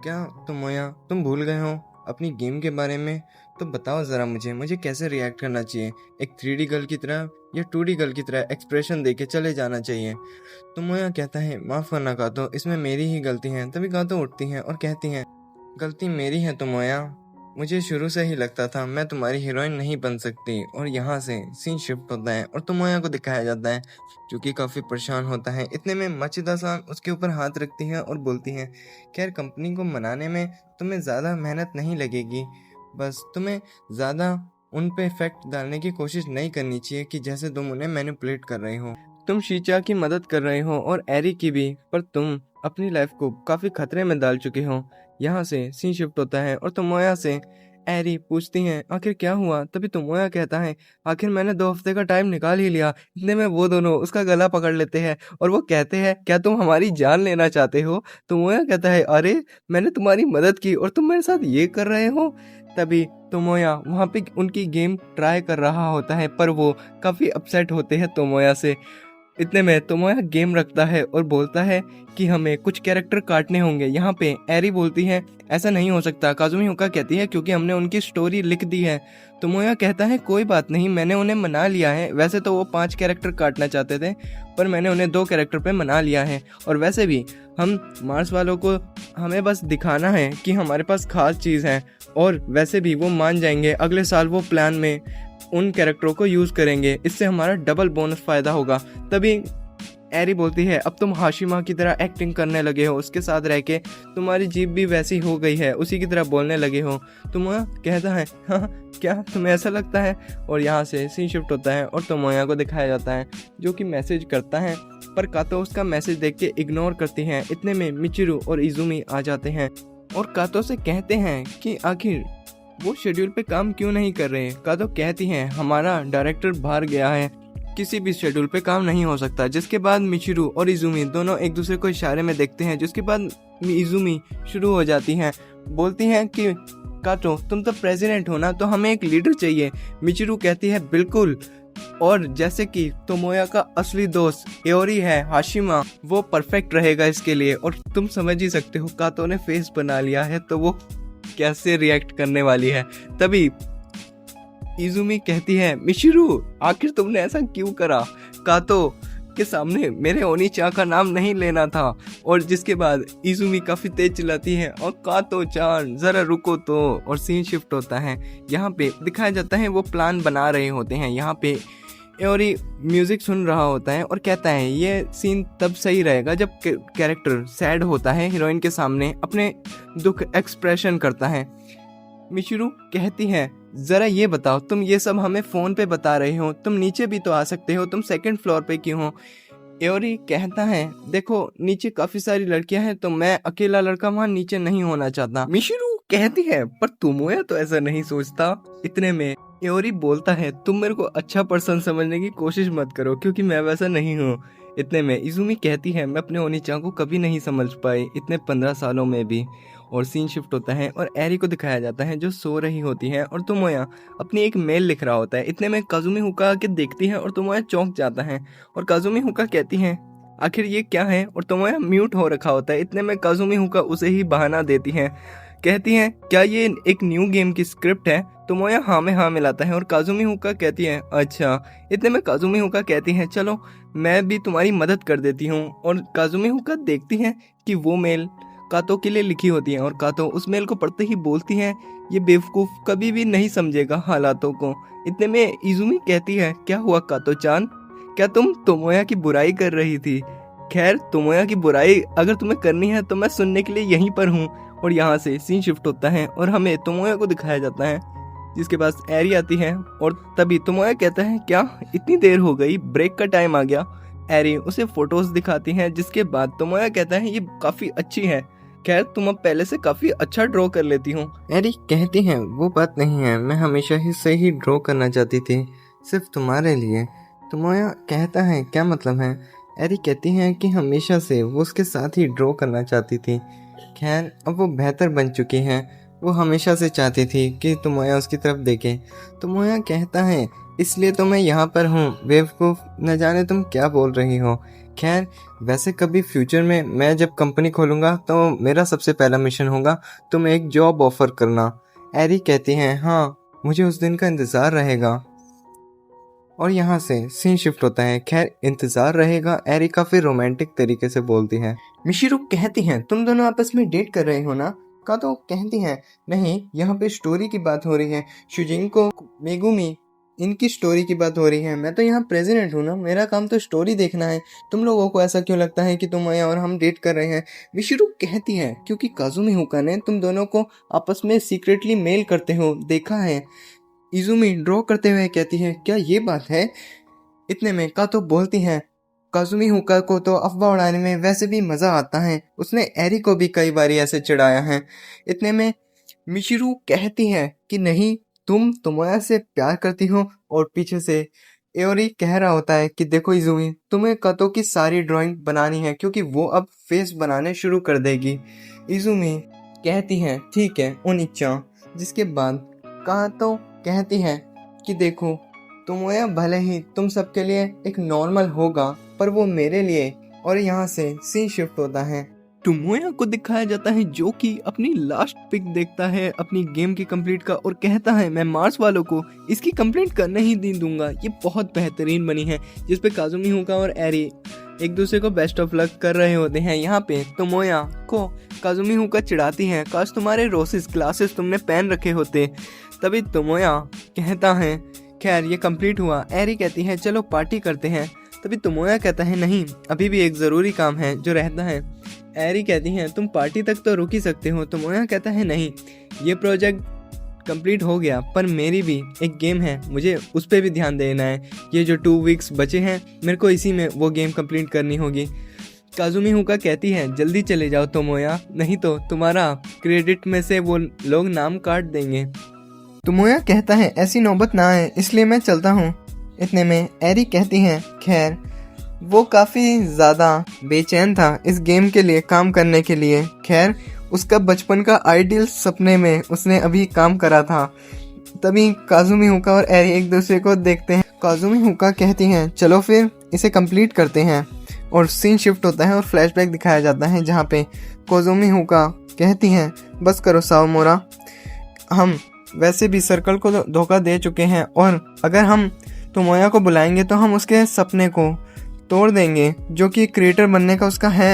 क्या तोमोया तुम भूल गए हो अपनी गेम के बारे में, तो बताओ ज़रा मुझे कैसे रिएक्ट करना चाहिए, एक 3D गर्ल की तरह या 2D गर्ल की तरह एक्सप्रेशन दे के चले जाना चाहिए। तोमोया कहता है, माफ़ करना कातो, इसमें मेरी ही गलती है। तभी कातो उठती हैं और कहती हैं, गलती मेरी है तोमोया, मुझे शुरू से ही लगता था मैं तुम्हारी हीरोइन नहीं बन सकती। और यहाँ से सीन शिफ्ट होता है और तोमोया को दिखाया जाता है जो कि काफ़ी परेशान होता है। इतने में माचिदा सान उसके ऊपर हाथ रखती है और बोलती हैं, खैर कंपनी को मनाने में तुम्हें ज़्यादा मेहनत नहीं लगेगी, बस तुम्हें ज़्यादा उन पे इफेक्ट डालने की कोशिश नहीं करनी चाहिए कि जैसे तुम उन्हें मैनिपुलेट कर रहे हो। तुम शीचा की मदद कर रहे हो और एरी की भी, पर तुम अपनी लाइफ को काफ़ी खतरे में डाल चुके हो। यहाँ से सीन शिफ्ट होता है और तोमोया से एरी पूछती हैं, आखिर क्या हुआ। तभी तोमोया कहता है, आखिर मैंने 2 हफ्ते का टाइम निकाल ही लिया। इतने में वो दोनों उसका गला पकड़ लेते हैं और वो कहते हैं, क्या तुम हमारी जान लेना चाहते हो। तोमोया कहता है, अरे मैंने तुम्हारी मदद की और तुम मेरे साथ ये कर रहे हो। तभी तोमोया वहाँ पे उनकी गेम ट्राई कर रहा होता है पर वो काफ़ी अपसेट होते हैं तोमोया से। इतने में तोमोया गेम रखता है और बोलता है कि हमें कुछ कैरेक्टर काटने होंगे। यहाँ पे एरी बोलती है, ऐसा नहीं हो सकता। काजुमी हुका कहती है, क्योंकि हमने उनकी स्टोरी लिख दी है। तोमोया कहता है, कोई बात नहीं, मैंने उन्हें मना लिया है। वैसे तो वो 5 कैरेक्टर काटना चाहते थे पर मैंने उन्हें 2 कैरेक्टर पे मना लिया है। और वैसे भी हम मार्स वालों को हमें बस दिखाना है कि हमारे पास खास चीज़ है, और वैसे भी वो मान जाएंगे। अगले साल वो प्लान में उन कैरेक्टरों को यूज़ करेंगे, इससे हमारा डबल बोनस फ़ायदा होगा। तभी एरी बोलती है, अब तुम हाशिमा की तरह एक्टिंग करने लगे हो, उसके साथ रह के तुम्हारी जीभ भी वैसी हो गई है, उसी की तरह बोलने लगे हो। तोमोया कहता है, हाँ क्या तुम्हें ऐसा लगता है। और यहाँ से सीन शिफ्ट होता है और तोमोया को दिखाया जाता है जो कि मैसेज करता है, पर कातो उसका मैसेज देख के इग्नोर करती हैं। इतने में मिचिरू और इजुमी आ जाते हैं और कातो से कहते हैं कि आखिर वो शेड्यूल पे काम क्यों नहीं कर रहे। कातो कहती हैं, हमारा डायरेक्टर बाहर गया है, किसी भी शेड्यूल पे काम नहीं हो सकता। जिसके बाद मिचिरू और इजुमी दोनों एक दूसरे को इशारे में देखते हैं, जिसके बाद इजुमी शुरू हो जाती हैं, बोलती हैं कि कातो तुम तो प्रेसिडेंट हो ना, तो हमें एक लीडर चाहिए। मिचिरू कहती है, बिल्कुल और जैसे कि तोमोया का असली दोस्त एओरी है हाशिमा, वो परफेक्ट रहेगा इसके लिए। और तुम समझ ही सकते हो कातो ने फेस बना लिया है तो वो कैसे रिएक्ट करने वाली है। तभी इजुमी कहती है, मिशिरू आखिर तुमने ऐसा क्यों करा? कातो के सामने मेरे ओनी-चान का नाम नहीं लेना था। और जिसके बाद इजुमी काफी तेज चिल्लाती है, और कातो-चान जरा रुको तो। और सीन शिफ्ट होता है, यहाँ पे दिखाया जाता है वो प्लान बना रहे होते हैं। यहाँ पे एओरी म्यूजिक सुन रहा होता है और कहता है ये सीन तब सही रहेगा जब कैरेक्टर सैड होता है, हीरोइन के सामने अपने दुख एक्सप्रेशन करता है। मिशिरू कहती है, जरा ये बताओ तुम ये सब हमें फोन पे बता रहे हो, तुम नीचे भी तो आ सकते हो, तुम सेकंड फ्लोर पे क्यों हो? एओरी कहता है, देखो नीचे काफी सारी लड़कियां हैं तो मैं अकेला लड़का वहां नीचे नहीं होना चाहता। मिशिरू कहती है, पर तुमोया तो ऐसा नहीं सोचता। इतने में एओरी बोलता है, तुम मेरे को अच्छा पर्सन समझने की कोशिश मत करो क्योंकि मैं वैसा नहीं हूँ। इतने में इजुमी कहती है, मैं अपने ओनी-चान को कभी नहीं समझ पाई इतने 15 सालों में भी। और सीन शिफ्ट होता है और एरी को दिखाया जाता है जो सो रही होती है और तोमोया अपनी एक मेल लिख रहा होता है। इतने में काजुमी हुका आके देखती है और तोमोया चौंक जाता है। और काजुमी हुका कहती है, आखिर ये क्या है? और तोमोया म्यूट हो रखा होता है। इतने में काजुमी हुका उसे ही बहाना देती है, कहती है, क्या ये एक न्यू गेम की स्क्रिप्ट है? तोमोया हाँ में हाँ मिलाता है और काजुमी हुका कहती है, अच्छा। इतने में काजुमी हुका कहती है, चलो मैं भी तुम्हारी मदद कर देती हूँ। और काजुमी हुका देखती है कि वो मेल कातो के लिए लिखी होती है और कातो उस मेल को पढ़ते ही बोलती है, ये बेवकूफ कभी भी नहीं समझेगा हालातों को। इतने में इजुमी कहती है, क्या हुआ कातो-चान, क्या तुम तोमोया की बुराई कर रही थी? खैर तोमोया की बुराई अगर तुम्हें करनी है तो मैं सुनने के लिए यहीं पर हूँ। और यहाँ से सीन शिफ्ट होता है और हमें तोमोया को दिखाया जाता है जिसके पास एरी आती है। और तभी तोमोया कहता है, क्या इतनी देर हो गई, ब्रेक का टाइम आ गया? एरी उसे फोटोज दिखाती है जिसके बाद तोमोया कहता है, ये काफी अच्छी है, खैर तुम अब पहले से काफी अच्छा ड्रॉ कर लेती हो। एरी कहती है, वो बात नहीं है, मैं हमेशा ही से ही ड्रॉ करना चाहती थी, सिर्फ तुम्हारे लिए। तोमोया कहता है, क्या मतलब है? एरी कहती है कि हमेशा से वो उसके साथ ही ड्रॉ करना चाहती थी। खैर अब वो बेहतर बन चुकी है, वो हमेशा से चाहती थी कि तोमोया उसकी तरफ देखे। तोमोया कहता है, इसलिए तो मैं यहाँ पर हूँ बेवकूफ़, न जाने तुम क्या बोल रही हो। खैर वैसे कभी फ्यूचर में मैं जब कंपनी खोलूँगा तो मेरा सबसे पहला मिशन होगा तुम एक जॉब ऑफर करना। एरी कहती है, हाँ मुझे उस दिन का इंतज़ार रहेगा। और यहाँ से सीन शिफ्ट होता है। खैर इंतज़ार रहेगा एरी काफ़ी रोमांटिक तरीके से बोलती है। मिशिरू कहती हैं, तुम दोनों आपस में डेट कर रहे हो ना? कातो कहती हैं, नहीं यहाँ पे स्टोरी की बात हो रही है, शुजिंको मेगुमी इनकी स्टोरी की बात हो रही है, मैं तो यहाँ प्रेसिडेंट हूँ ना, मेरा काम तो स्टोरी देखना है, तुम लोगों को ऐसा क्यों लगता है कि तुम और हम डेट कर रहे हैं? मिशिरू कहती है, क्योंकि काजुमी हुका ने तुम दोनों को आपस में सीक्रेटली मेल करते हो देखा है। इजुमी ड्रॉ करते हुए कहती है, क्या ये बात है? इतने में कातो बोलती है, काजुमी हुका को तो अफवाह उड़ाने में वैसे भी मज़ा आता है, उसने एरी को भी कई बार ऐसे चिढ़ाया है। इतने में मिशिरू कहती है कि नहीं, तुम तोमोया से प्यार करती हो। और पीछे से एओरी कह रहा होता है कि देखो इजुमी, तुम्हें कातो की सारी ड्राइंग बनानी है क्योंकि वो अब फेस बनाने शुरू कर देगी। इजुमी कहती है, ठीक है ओनी-चान। जिसके बाद कातो कहती है कि देखो तोमोया भले ही तुम सबके लिए एक नॉर्मल होगा पर वो मेरे लिए। और यहाँ से सीन शिफ्ट होता है, तोमोया को दिखाया जाता है जो कि अपनी लास्ट पिक देखता है अपनी गेम की कंप्लीट का और कहता है, मैं मार्स वालों को इसकी कंप्लीट करने ही नहीं दूंगा, ये बहुत बेहतरीन बनी है। जिस पे काजुमी हुका और एरी एक दूसरे को बेस्ट ऑफ लक कर रहे होते हैं। यहाँ पे तोमोया को काजुमी हुका चिढ़ाती है, काश तुम्हारे रोसिस ग्लासेस तुमने पहन रखे होते। तभी तोमोया कहता है, खैर ये कंप्लीट हुआ। एरी कहती है, चलो पार्टी करते हैं। तभी तोमोया कहता है, नहीं अभी भी एक ज़रूरी काम है जो रहता है। एरी कहती है, तुम पार्टी तक तो रुक ही सकते हो। तोमोया कहता है, नहीं ये प्रोजेक्ट कंप्लीट हो गया पर मेरी भी एक गेम है, मुझे उस पर भी ध्यान देना है। ये जो 2 वीक्स बचे हैं मेरे को इसी में वो गेम कंप्लीट करनी होगी। काजुमी हुका कहती है, जल्दी चले जाओ तोमोया, नहीं तो तुम्हारा क्रेडिट में से वो लोग नाम काट देंगे। तोमोया कहता है, ऐसी नौबत ना आए इसलिए मैं चलता हूँ। इतने में एरी कहती है, खैर वो काफ़ी ज़्यादा बेचैन था इस गेम के लिए काम करने के लिए। खैर उसका बचपन का आइडियल सपने में उसने अभी काम करा था। तभी काजुमी हुका और एरी एक दूसरे को देखते हैं। काजुमी हुका कहती हैं चलो फिर इसे कंप्लीट करते हैं, और सीन शिफ्ट होता है और फ्लैशबैक दिखाया जाता है जहाँ पे काजुमी हुका कहती हैं बस करो साओमोरा, हम वैसे भी सर्कल को धोखा दे चुके हैं और अगर हम तोमोया को बुलाएंगे तो हम उसके सपने को तोड़ देंगे जो कि क्रिएटर बनने का उसका है।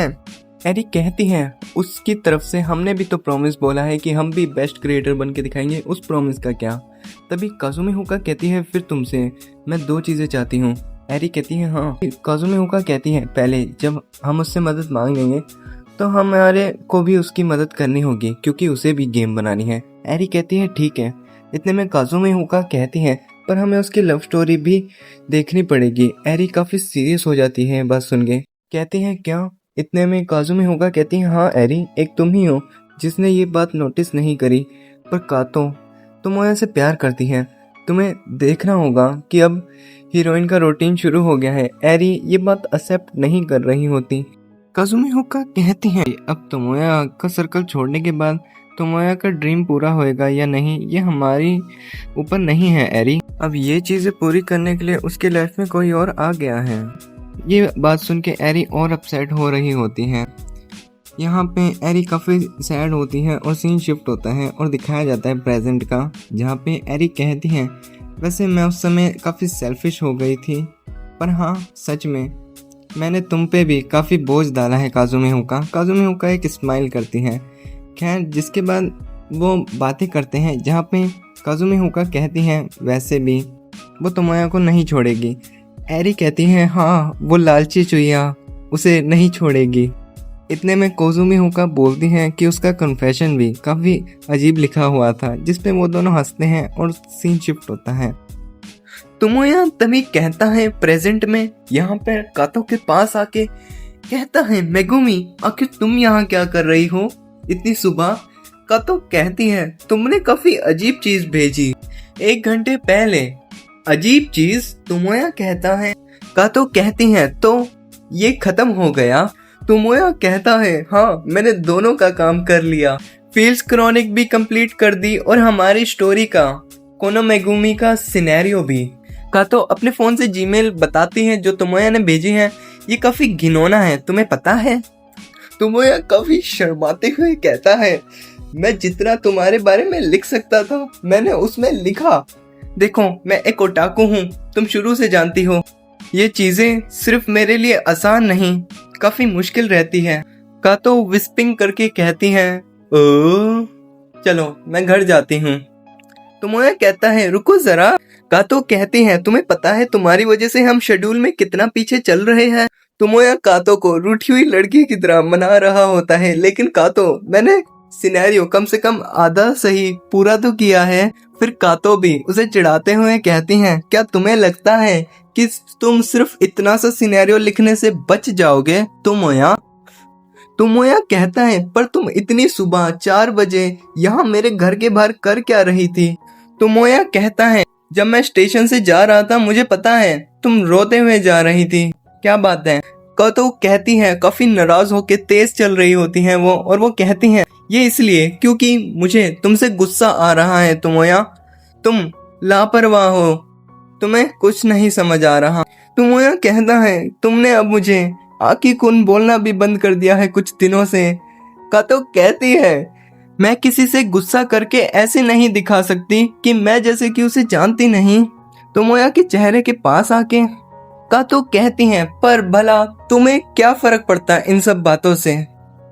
एरी कहती है उसकी तरफ से हमने भी तो प्रॉमिस बोला है कि हम भी बेस्ट क्रिएटर बन के दिखाएंगे, उस प्रॉमिस का क्या। तभी काजुमी हुका कहती है फिर तुमसे मैं 2 चीज़ें चाहती हूँ। एरी कहती है हाँ। काजुमी हुका कहती है पहले जब हम उससे मदद मांगेंगे तो हमारे को भी उसकी मदद करनी होगी क्योंकि उसे भी गेम बनानी है। एरी कहती है ठीक है। इतने में काजुमी हुका कहती है पर हमें उसकी लव स्टोरी भी देखनी पड़ेगी। एरी काफ़ी सीरियस हो जाती है बात सुन के, कहती है क्या। इतने में काजुमी हुका कहती है हाँ एरी, एक तुम ही हो जिसने ये बात नोटिस नहीं करी, पर कातो तोमोया से प्यार करती है। तुम्हें देखना होगा कि अब हीरोइन का रूटीन शुरू हो गया है। एरी ये बात एक्सेप्ट नहीं कर रही होती। काजुमी हुका कहती है अब तोमोया का सर्कल छोड़ने के बाद तोमोया का ड्रीम पूरा होएगा या नहीं ये हमारी ऊपर नहीं है एरी। अब ये चीज़ें पूरी करने के लिए उसके लाइफ में कोई और आ गया है। ये बात सुन के एरी और अपसेट हो रही होती है। यहाँ पे एरी काफ़ी सैड होती है और सीन शिफ्ट होता है और दिखाया जाता है प्रेजेंट का, जहाँ पे एरी कहती है वैसे मैं उस समय काफ़ी सेल्फिश हो गई थी, पर हाँ सच में मैंने तुम पे भी काफ़ी बोझ डाला है काजुमी हुका। काजुमी हुका एक स्माइल करती है। खैर जिसके बाद वो बातें करते हैं जहाँ पे काजुमी हुका कहती हैं वैसे भी वो तोमोया को नहीं छोड़ेगी। एरी कहती है हाँ वो लालची चुईया उसे नहीं छोड़ेगी। इतने में काजुमी हुका बोलती हैं कि उसका कन्फेशन भी काफ़ी अजीब लिखा हुआ था, जिस पे वो दोनों हंसते हैं और सीन शिफ्ट होता है। तोमोया तभी कहता है प्रेजेंट में यहाँ पर कातो के पास आके कहता है मेगुमी आखिर तुम यहाँ क्या कर रही हो इतनी सुबह। कातो कहती है तुमने काफी अजीब चीज भेजी 1 घंटे पहले। अजीब चीज? तोमोया कहता है। कातो कहती है तो ये खत्म हो गया। तोमोया कहता है हाँ मैंने दोनों का काम कर लिया, फील्ड्स क्रॉनिक भी कंप्लीट कर दी और हमारी स्टोरी का कोनो मेगुमी का सिनेरियो भी। कातो अपने फोन से जीमेल बताती है जो तोमोया ने भेजी है, ये काफी घिनौना है तुम्हें पता है। तोमोया काफी शर्माते हुए कहता है मैं जितना तुम्हारे बारे में लिख सकता था मैंने उसमें लिखा। देखो मैं एक ओटाकू हूँ, तुम शुरू से जानती हो ये चीजें सिर्फ मेरे लिए आसान नहीं काफी मुश्किल रहती है। कातो विस्पिंग करके कहती है ओ चलो मैं घर जाती हूँ। तोमोया कहता है रुको जरा। कातो कहती है तुम्हें पता है तुम्हारी वजह से हम शेड्यूल में कितना पीछे चल रहे हैं। तोमोया कातो को रूठी हुई लड़की की तरह मना रहा होता है, लेकिन कातो मैंने सिनेरियो कम से कम आधा सही पूरा तो किया है। फिर कातो भी उसे चिढ़ाते हुए कहती हैं क्या तुम्हें लगता है कि तुम सिर्फ इतना सा सिनेरियो लिखने से बच जाओगे। तोमोया कहता है पर तुम इतनी सुबह 4 बजे यहाँ मेरे घर के बाहर कर क्या रही थी। तोमोया कहता है जब मैं स्टेशन से जा रहा था मुझे पता है तुम रोते हुए जा रही थी। क्या बात है। कातो कहती है काफी नाराज होके तेज चल रही होती हैं वो, और वो कहती हैं ये इसलिए क्योंकि मुझे तुमसे गुस्सा आ रहा है। तोमोया तुम लापरवाह हो, तुम्हें कुछ नहीं समझ आ रहा। तोमोया कहता है तुमने अब मुझे आकी कुन बोलना भी बंद कर दिया है कुछ दिनों से। कातो कहती है मैं किसी से गुस्सा करके ऐसे नहीं दिखा सकती कि मैं जैसे कि उसे जानती नहीं। तोमोया के चेहरे के पास आके कातो कहती हैं पर भला तुम्हें क्या फर्क पड़ता है इन सब बातों से।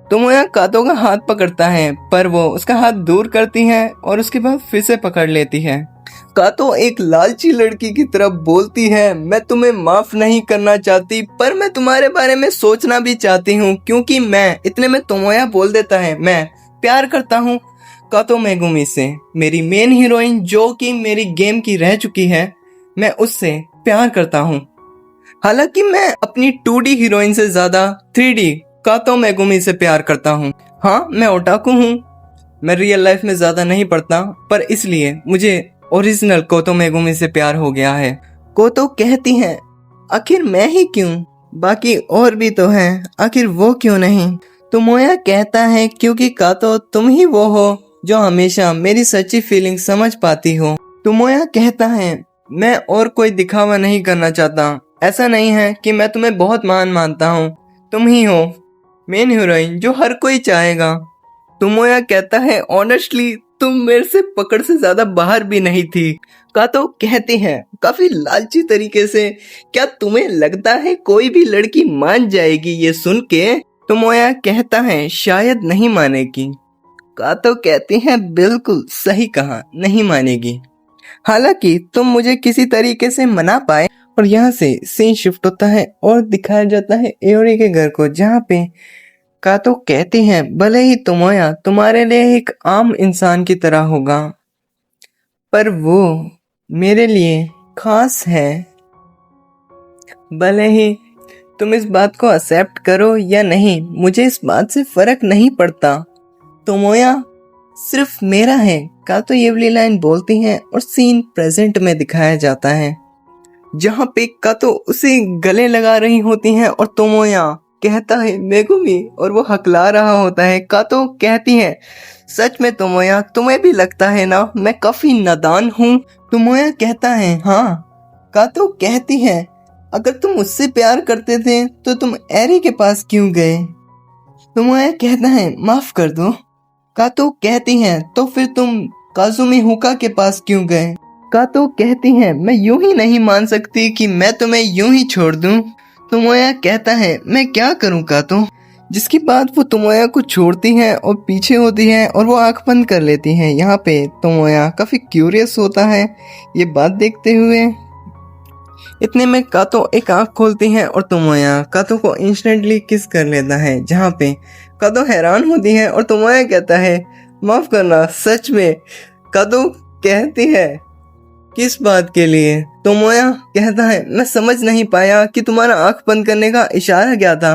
तोमोया कातो का हाथ पकड़ता है पर वो उसका हाथ दूर करती है और उसके बाद फिर से पकड़ लेती है। कातो एक लालची लड़की की तरफ बोलती है मैं तुम्हें माफ नहीं करना चाहती पर मैं तुम्हारे बारे में सोचना भी चाहती हूँ क्योंकि मैं। इतने में तोमोया बोल देता है मैं प्यार करता हूँ कातो मेगुमी से, मेरी मेन हीरोइन जो कि मेरी गेम की रह चुकी है, मैं उससे प्यार करता हूँ। हालांकि मैं अपनी 2D हीरोइन से ज्यादा 3D कातो मेगुमी से प्यार करता हूँ। हाँ मैं ओटाकू हूँ, मैं रियल लाइफ में ज्यादा नहीं पढ़ता पर इसलिए मुझे ओरिजिनल कातो मेगुमी से प्यार हो गया है। कातो कहती है आखिर मैं ही क्यों, बाकी और भी तो हैं, आखिर वो क्यों नहीं। तोमोया कहता है क्योंकि कातो तुम ही वो हो जो हमेशा मेरी सच्ची फीलिंग समझ पाती हो। तोमोया कहता है मैं और कोई दिखावा नहीं करना चाहता। ऐसा नहीं है कि मैं तुम्हें बहुत मानता हूँ। तुम ही हो मेन हीरोइन जो हर कोई चाहेगा। तोमोया कहता है ऑनेस्टली तुम मेरे से पकड़ से ज्यादा बाहर भी नहीं थी। कातो कहती है काफी लालची तरीके से, क्या तुम्हें लगता है कोई भी लड़की मान जाएगी ये सुन के? तोमोया कहता है शायद नहीं मानेगी। कातो कहती है बिल्कुल सही कहा, नहीं मानेगी। हालांकि तुम मुझे किसी तरीके से मना पाए। और यहाँ से सीन शिफ्ट होता है और दिखाया जाता है एओरी के घर को, जहाँ पे कातो कहती है भले ही तोमोया तुम्हारे लिए एक आम इंसान की तरह होगा, पर वो मेरे लिए खास है। भले ही तुम इस बात को एक्सेप्ट करो या नहीं, मुझे इस बात से फर्क नहीं पड़ता। तोमोया सिर्फ मेरा है। कातो ये वाली लाइन बोलती है और सीन प्रेजेंट में दिखाया जाता है, जहाँ पे कातो उसे गले लगा रही होती है और तोमोया कहता है मेगुमी, और वो हकला रहा होता है। कातो कहती है सच में तोमोया तुम्हें भी लगता है ना मैं काफी नादान हूँ? तोमोया कहता है हाँ। कातो कहती है अगर तुम मुझसे प्यार करते थे तो तुम एरी के पास क्यों गए? तोमोया कहता है माफ कर दो। कातो कहती है तो फिर तुम काजुमी हुका के पास क्यों गए? कातो कहती है मैं यूं ही नहीं मान सकती कि मैं तुम्हें यूं ही छोड़ दूं। तोमोया कहता है मैं क्या करूं कातो? जिसके बाद वो तोमोया को छोड़ती है और पीछे होती है और वो आंख बंद कर लेती है। यहाँ पे तोमोया काफी क्यूरियस होता है ये बात देखते हुए। इतने में कातो एक आंख खोलती है और तोमोया कातो को इंस्टेंटली किस कर लेता है, जहाँ पे कातो हैरान होती है और तोमोया कहता है माफ करना सच में। कातो कहती है किस बात के लिए? तोमोया कहता है मैं समझ नहीं पाया कि तुम्हारा आंख बंद करने का इशारा क्या था।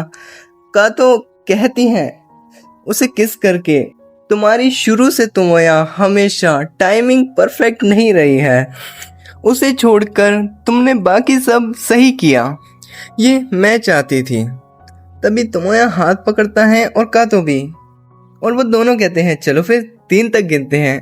कातो कहती है उसे किस करके, तुम्हारी शुरू से तोमोया हमेशा टाइमिंग परफेक्ट नहीं रही है, उसे छोड़कर तुमने बाकी सब सही किया, ये मैं चाहती थी। तभी तोमोया हाथ पकड़ता है और कातो भी, और वो दोनों कहते हैं चलो फिर 3 तक गिनते हैं।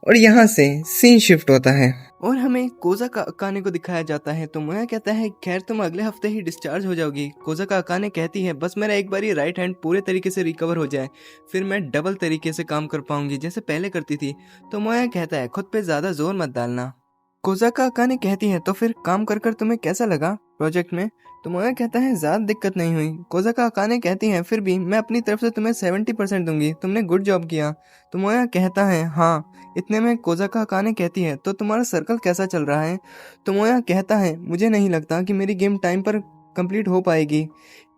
और यहाँ से सीन शिफ्ट होता है और हमें कोज़ाका अकाने को दिखाया जाता है। तोमोया कहता है खैर तुम अगले हफ्ते ही डिस्चार्ज हो जाओगी। कोज़ाका अकाने कहती है बस मेरा एक बारी राइट हैंड पूरे तरीके से रिकवर हो जाए, फिर मैं डबल तरीके से काम कर पाऊंगी जैसे पहले करती थी। तोमोया कहता है खुद पे ज्यादा जोर मत डालना। कोज़ाका अकाने कहती है तो फिर काम कर तुम्हें कैसा लगा प्रोजेक्ट में? तोमोया कहता है ज्यादा दिक्कत नहीं हुई। कोज़ाका अकाने कहती है फिर भी मैं अपनी तरफ से तुम्हें 70% दूंगी, तुमने गुड जॉब किया। तोमोया कहता है हाँ। इतने में कोज़ाका अकाने कहती है तो तुम्हारा सर्कल कैसा चल रहा है? तोमोया कहता है मुझे नहीं लगता कि मेरी गेम टाइम पर कंप्लीट हो पाएगी।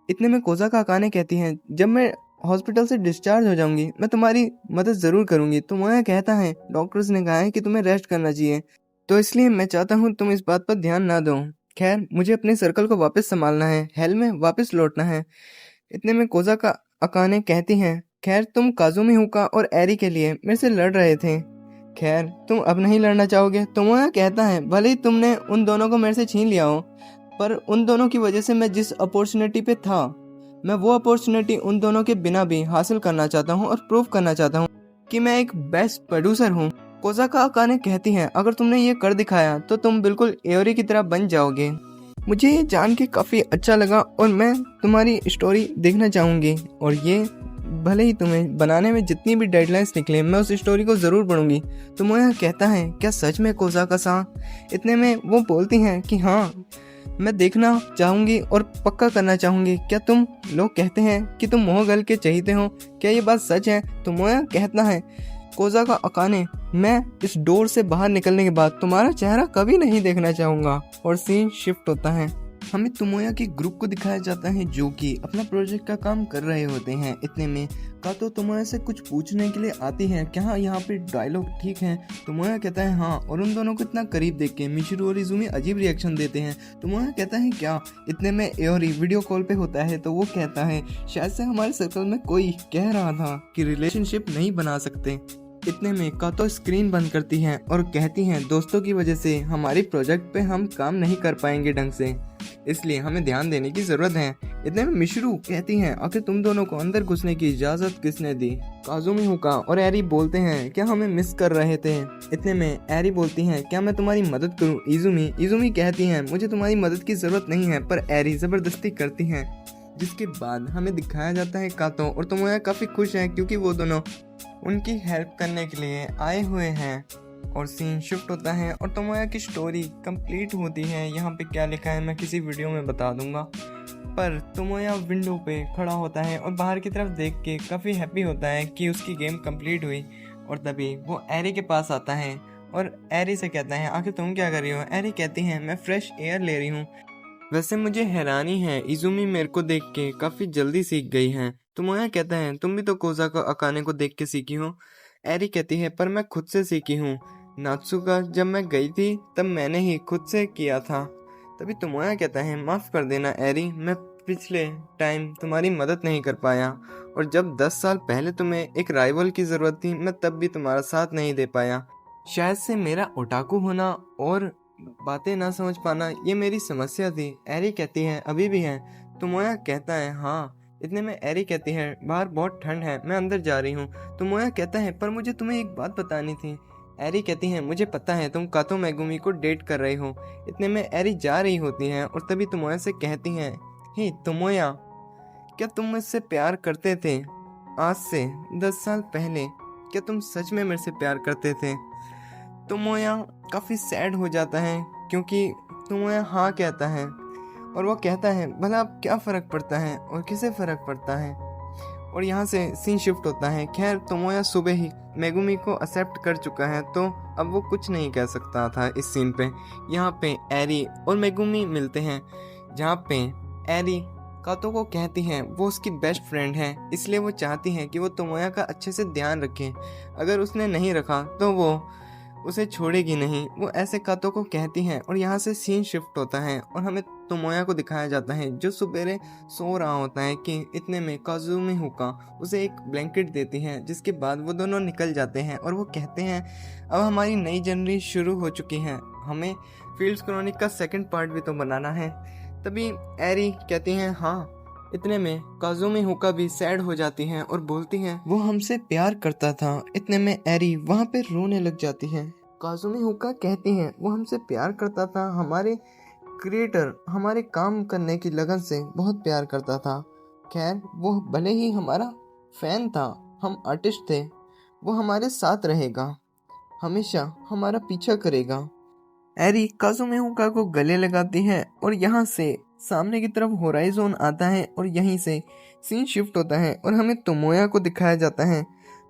इतने में कोज़ाका अकाने कहती है जब मैं हॉस्पिटल से डिस्चार्ज हो जाऊंगी मैं तुम्हारी मदद जरूर करूंगी। तोमोया कहता है डॉक्टर्स ने कहा है कि तुम्हें रेस्ट करना चाहिए, तो इसलिए मैं चाहता हूँ तुम इस बात पर ध्यान ना दो। खैर मुझे अपने सर्कल को वापस संभालना है, हेल में वापस लौटना है। इतने में कोज़ाका अकाने कहती हैं खैर तुम काजुमी हुका और एरी के लिए मेरे से लड़ रहे थे, खैर तुम अब नहीं लड़ना चाहोगे? तोमोया कहता है भले ही तुमने उन दोनों को मेरे से छीन लिया हो, पर उन दोनों की वजह से मैं जिस अपॉर्चुनिटी पे था मैं वो अपॉर्चुनिटी उन दोनों के बिना भी हासिल करना चाहता हूँ और प्रूव करना चाहता हूँ कि मैं एक बेस्ट प्रोड्यूसर हूँ। कोज़ाका अकाने कहती हैं अगर तुमने ये कर दिखाया तो तुम बिल्कुल एओरी की तरह बन जाओगे। मुझे ये जान के काफ़ी अच्छा लगा और मैं तुम्हारी स्टोरी देखना चाहूँगी, और ये भले ही तुम्हें बनाने में जितनी भी डेडलाइंस निकले मैं उस स्टोरी को ज़रूर पढ़ूंगी। तोमोया कहता है क्या सच में कोज़ाका-सा? इतने में वो बोलती हैं कि हाँ मैं देखना चाहूँगी और पक्का करना चाहूँगी। क्या तुम लोग कहते हैं कि तुम मोहगल के चहीते हो, क्या ये बात सच है? तोमोया कहता है कोज़ाका अकाने मैं इस डोर से बाहर निकलने के बाद तुम्हारा चेहरा कभी नहीं देखना चाहूँगा। और सीन शिफ्ट होता है, हमें तोमोया के ग्रुप को दिखाया जाता है जो कि अपना प्रोजेक्ट का काम कर रहे होते हैं। इतने में कातो तोमोया से कुछ पूछने के लिए आती है क्या यहाँ पे डायलॉग ठीक है? तोमोया कहता है हाँ, और उन दोनों को इतना करीब देख के मिशिरो और इज़ुमी अजीब रिएक्शन देते हैं। तोमोया कहता है क्या? इतने में एओरी वीडियो कॉल पे होता है तो वो कहता है शायद से हमारे सर्कल में कोई कह रहा था कि रिलेशनशिप नहीं बना सकते। इतने में कातो स्क्रीन बंद करती हैं और कहती हैं दोस्तों की वजह से हमारी प्रोजेक्ट पे हम काम नहीं कर पाएंगे ढंग से। इसलिए हमें ध्यान देने की जरूरत है। इतने में मिशरू कहती हैं, आखिर तुम दोनों को अंदर घुसने की इजाजत किसने दी? काजुमी हुका और एरी बोलते हैं, क्या हमें मिस कर रहे थे? इतने में एरी बोलती हैं, क्या मैं तुम्हारी मदद करूं इजुमी कहती हैं, मुझे तुम्हारी मदद की जरूरत नहीं है, पर एरी जबरदस्ती करती हैं। जिसके बाद हमें दिखाया जाता है कातो और तोमोया काफी खुश हैं क्योंकि वो दोनों उनकी हेल्प करने के लिए आए हुए हैं। और सीन शिफ्ट होता है और तोमोया की स्टोरी कंप्लीट होती है। यहाँ पे क्या लिखा है मैं किसी वीडियो में बता दूंगा, पर तोमोया विंडो पे खड़ा होता है और बाहर की तरफ देख के काफ़ी हैप्पी होता है कि उसकी गेम कंप्लीट हुई। और तभी वो एरी के पास आता है और एरी से कहता है, आखिर तुम क्या कर रही हो? एरी कहती है, मैं फ्रेश एयर ले रही हूँ। वैसे मुझे हैरानी है, इजुमी मेरे को देख के काफ़ी जल्दी सीख गई है। तोमोया कहता है, तुम भी तो कोजा को अकाने को देख के सीखी हो। एरी कहती है, पर मैं खुद से सीखी हूँ। नात्सुका जब मैं गई थी तब मैंने ही खुद से किया था। तभी तोमोया कहता है, माफ़ कर देना एरी, मैं पिछले टाइम तुम्हारी मदद नहीं कर पाया, और जब 10 साल पहले तुम्हें एक राइवल की ज़रूरत थी मैं तब भी तुम्हारा साथ नहीं दे पाया। शायद से मेरा ओटाकू होना और बातें ना समझ पाना ये मेरी समस्या थी। एरी कहती है, अभी भी है। तोमोया कहता है, हाँ। इतने में एरी कहती है, बाहर बहुत ठंड है, मैं अंदर जा रही हूँ। तोमोया कहता है, पर मुझे तुम्हें एक बात बतानी थी। एरी कहती है, मुझे पता है तुम कातो मेगुमी को डेट कर रही हो। इतने में एरी जा रही होती है और तभी तोमोया से कहती हैं, हे तोमोया, क्या तुम मुझसे प्यार करते थे? आज से 10 साल पहले क्या तुम सच में मेरे से प्यार करते थे? तोमोया काफ़ी सैड हो जाता है क्योंकि तोमोया हाँ कहता है और वो कहता है, भला अब क्या फ़र्क पड़ता है और किसे फ़र्क पड़ता है। और यहाँ से सीन शिफ्ट होता है। खैर तोमोया सुबह ही मेगुमी को एक्सेप्ट कर चुका है तो अब वो कुछ नहीं कह सकता था इस सीन पे। यहाँ पे एरी और मेगुमी मिलते हैं, जहाँ पे एरी कातो को कहती है वो उसकी बेस्ट फ्रेंड है, इसलिए वो चाहती है कि वो तोमोया का अच्छे से ध्यान रखे। अगर उसने नहीं रखा तो वो उसे छोड़ेगी नहीं, वो ऐसे कातो को कहती है। और यहाँ से सीन शिफ्ट होता है और हमें तोमोया को दिखाया जाता है जो सुबेरे सो रहा होता है कि इतने में काजुमी हुका उसे एक ब्लैंकेट देती है, जिसके बाद वो दोनों निकल जाते हैं और वो कहते हैं, अब हमारी नई जर्नी शुरू हो चुकी है, हमें फील्ड्स क्रॉनिक का सेकंड पार्ट भी तो बनाना है। तभी एरी कहती हैं, हाँ। इतने में काजुमी हुका भी सैड हो जाती हैं और बोलती हैं, वो हमसे प्यार करता था। इतने में एरी वहाँ पे रोने लग जाती है। काजुमी हुका कहती हैं, वो हमसे प्यार करता था, हमारे क्रिएटर हमारे काम करने की लगन से बहुत प्यार करता था। खैर वो भले ही हमारा फैन था, हम आर्टिस्ट थे, वो हमारे साथ रहेगा, हमेशा हमारा पीछा करेगा। एरी काजुमी हुका को गले लगाती है और यहाँ से सामने की तरफ होराइजन आता है और यहीं से सीन शिफ्ट होता है और हमें तोमोया को दिखाया जाता है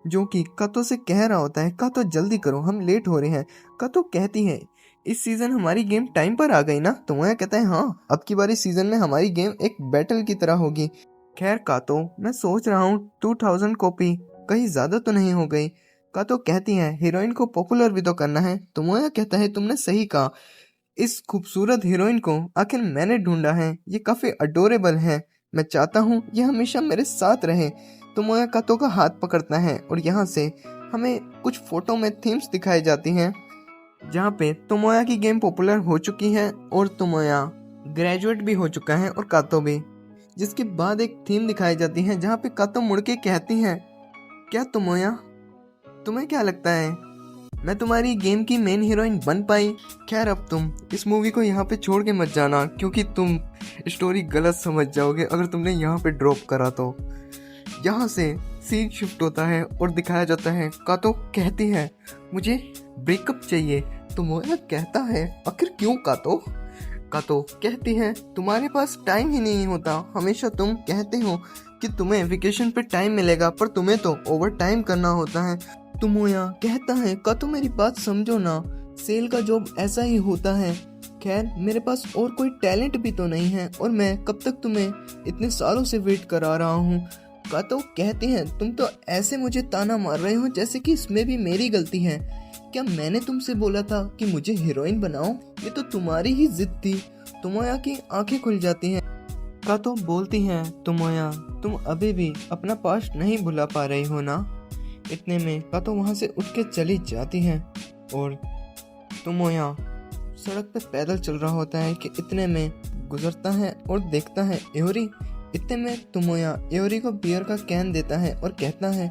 जो कि कातो से कह रहा होता है, कातो जल्दी करो, हम लेट हो रहे हैं। कातो कहती है, इस सीजन हमारी गेम टाइम पर आ गई ना? तोमोया कहता है, हाँ, अब की बारी सीजन में हमारी गेम एक बैटल की तरह होगी। खैर कातो, मैं सोच रहा हूँ 2000 कॉपी कहीं ज्यादा तो नहीं हो गई? कातो कहती है, हीरोइन को पॉपुलर भी तो करना है। तोमोया कहता है, तुमने सही कहा, इस खूबसूरत हीरोइन को आखिर मैंने ढूंढा है, ये काफी अडोरेबल है, मैं चाहता हूँ ये हमेशा मेरे साथ रहे। तोमोया कातो का हाथ पकड़ता है और यहाँ से हमें कुछ फोटो में थीम्स दिखाई जाती हैं जहाँ पे तोमोया की गेम पॉपुलर हो चुकी है और तोमोया ग्रेजुएट भी हो चुका है और कातो भी। जिसके बाद एक थीम दिखाई जाती है जहाँ पे कातो मुड़ के कहती हैं, क्या तोमोया, तुम्हें क्या लगता है मैं तुम्हारी गेम की मेन हीरोइन बन पाई? खैर अब तुम इस मूवी को यहाँ पे छोड़ के मत जाना क्योंकि तुम स्टोरी गलत समझ जाओगे अगर तुमने यहाँ पे ड्रॉप करा तो। यहाँ से सीन शिफ्ट होता है और दिखाया जाता है कातो कहती है, मुझे ब्रेकअप चाहिए। तो मोया कहता है, आखिर क्यों कातो? कातो कहती है, तुम्हारे पास टाइम ही नहीं होता, हमेशा तुम कहते हो कि तुम्हें वेकेशन पे टाइम मिलेगा पर तुम्हें तो ओवर टाइम करना होता है। तोमोया कहता है, कातो मेरी बात समझो ना, सेल का जॉब ऐसा ही होता है। खैर मेरे पास और कोई टैलेंट भी तो नहीं है और मैं कब तक तुम्हें इतने सालों से वेट करा रहा हूँ। कातो कहती हैं, तुम तो ऐसे मुझे ताना मार रहे हो जैसे कि इसमें भी मेरी गलती है। क्या मैंने तुमसे बोला था कि मुझे हीरोइन बनाओ? ये तो तुम्हारी ही जिद थी। तोमोया की आंखें खुल जाती हैं। कातो बोलती हैं, तोमोया तुम अभी भी अपना पास्ट नहीं भुला पा रही हो ना? इतने में कातो वहाँ से उठ के चली जाती हैं और तोमोया सड़क पे पैदल चल रहा होता है कि इतने में गुजरता है और देखता है एओरी। इतने में तोमोया एओरी को बियर का कैन देता है और कहता है,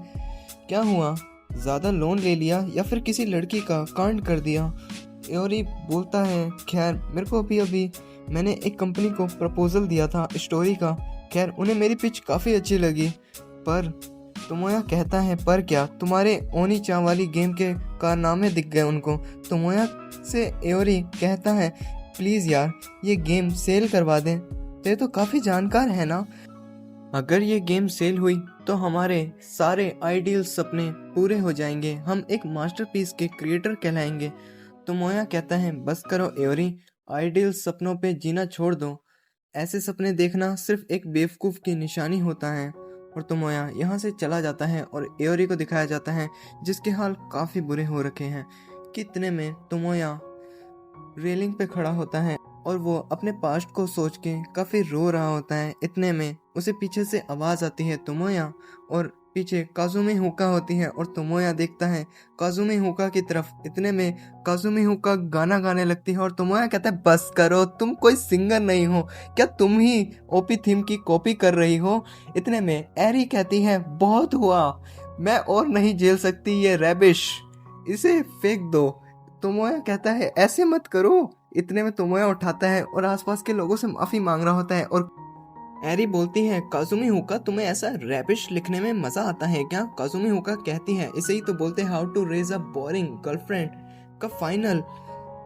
क्या हुआ, ज़्यादा लोन ले लिया या फिर किसी लड़की का कांड कर दिया? एओरी बोलता है, खैर मेरे को अभी मैंने एक कंपनी को प्रपोजल दिया था स्टोरी का, खैर उन्हें मेरी पिच काफ़ी अच्छी लगी। पर तोमोया कहता है, पर क्या, तुम्हारे ओनी चा वाली गेम के कारनामे दिख गए उनको। तोमोया से एओरी कहता है, प्लीज़ यार ये गेम सेल करवा दें, तेरे तो काफ़ी जानकार है ना। अगर ये गेम सेल हुई तो हमारे सारे आइडियल सपने पूरे हो जाएंगे, हम एक मास्टरपीस के क्रिएटर कहलाएंगे। तोमोया कहता है, बस करो एओरी, आइडियल सपनों पे जीना छोड़ दो, ऐसे सपने देखना सिर्फ एक बेवकूफ़ की निशानी होता है। और तोमोया यहाँ से चला जाता है और एओरी को दिखाया जाता है जिसके हाल काफ़ी बुरे हो रखे हैं। कि इतने में तोमोया रेलिंग पे खड़ा होता है और वो अपने पास्ट को सोच के काफ़ी रो रहा होता है। इतने में उसे पीछे से आवाज़ आती है तोमोया, और पीछे काजुमी हुका होती है और तोमोया देखता है काजुमी हुका की तरफ। इतने में काजुमी हुका गाना गाने लगती है और तोमोया कहता है, बस करो, तुम कोई सिंगर नहीं हो क्या, तुम ही ओपी थीम की कॉपी कर रही हो। इतने में एरी कहती है, बहुत हुआ, मैं और नहीं झेल सकती ये रैबिश, इसे फेंक दो। तोमोया कहता है, ऐसे मत करो। इतने में तोमोया उठाता है और आसपास के लोगों से माफ़ी मांग रहा होता है और एरी बोलती है, काजुमी हुका, तुम्हें ऐसा रैबिश लिखने में मजा आता है क्या? काजुमी हुका कहती है, इसे ही तो बोलते हैं how to raise a boring girlfriend का फाइनल।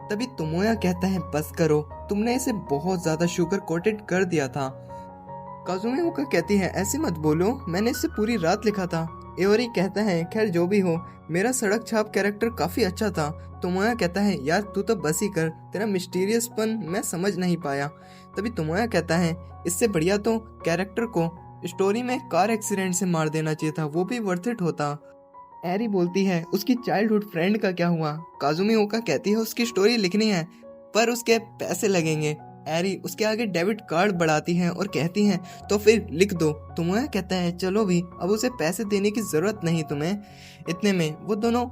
तभी तोमोया कहता है, बस करो, तुमने इसे बहुत ज्यादा शुगर कोटेड कर दिया था। काजुमी हुका कहती है, ऐसे मत बोलो, मैंने इसे पूरी रात लिखा था। एओरी कहता है, खैर जो भी हो, मेरा सड़क छाप कैरेक्टर काफी अच्छा था। तोमोया कहता है, यार तू तो बस ही कर, तेरा मिस्टीरियसपन मैं समझ नहीं पाया। तभी तोमोया कहता है, इससे बढ़िया तो कैरेक्टर को स्टोरी में कार एक्सीडेंट से मार देना चाहिए था, वो भी वर्थ इट होता। एरी बोलती है, उसकी चाइल्डहुड फ्रेंड का क्या हुआ? काजुमी हुका कहती है, उसकी स्टोरी लिखनी है पर उसके पैसे लगेंगे। एरी उसके आगे डेबिट कार्ड बढ़ाती है और कहती है, तो फिर लिख दो। तोमोया कहता है, चलो भी, अब उसे पैसे देने की जरूरत नहीं तुम्हें। इतने में वो दोनों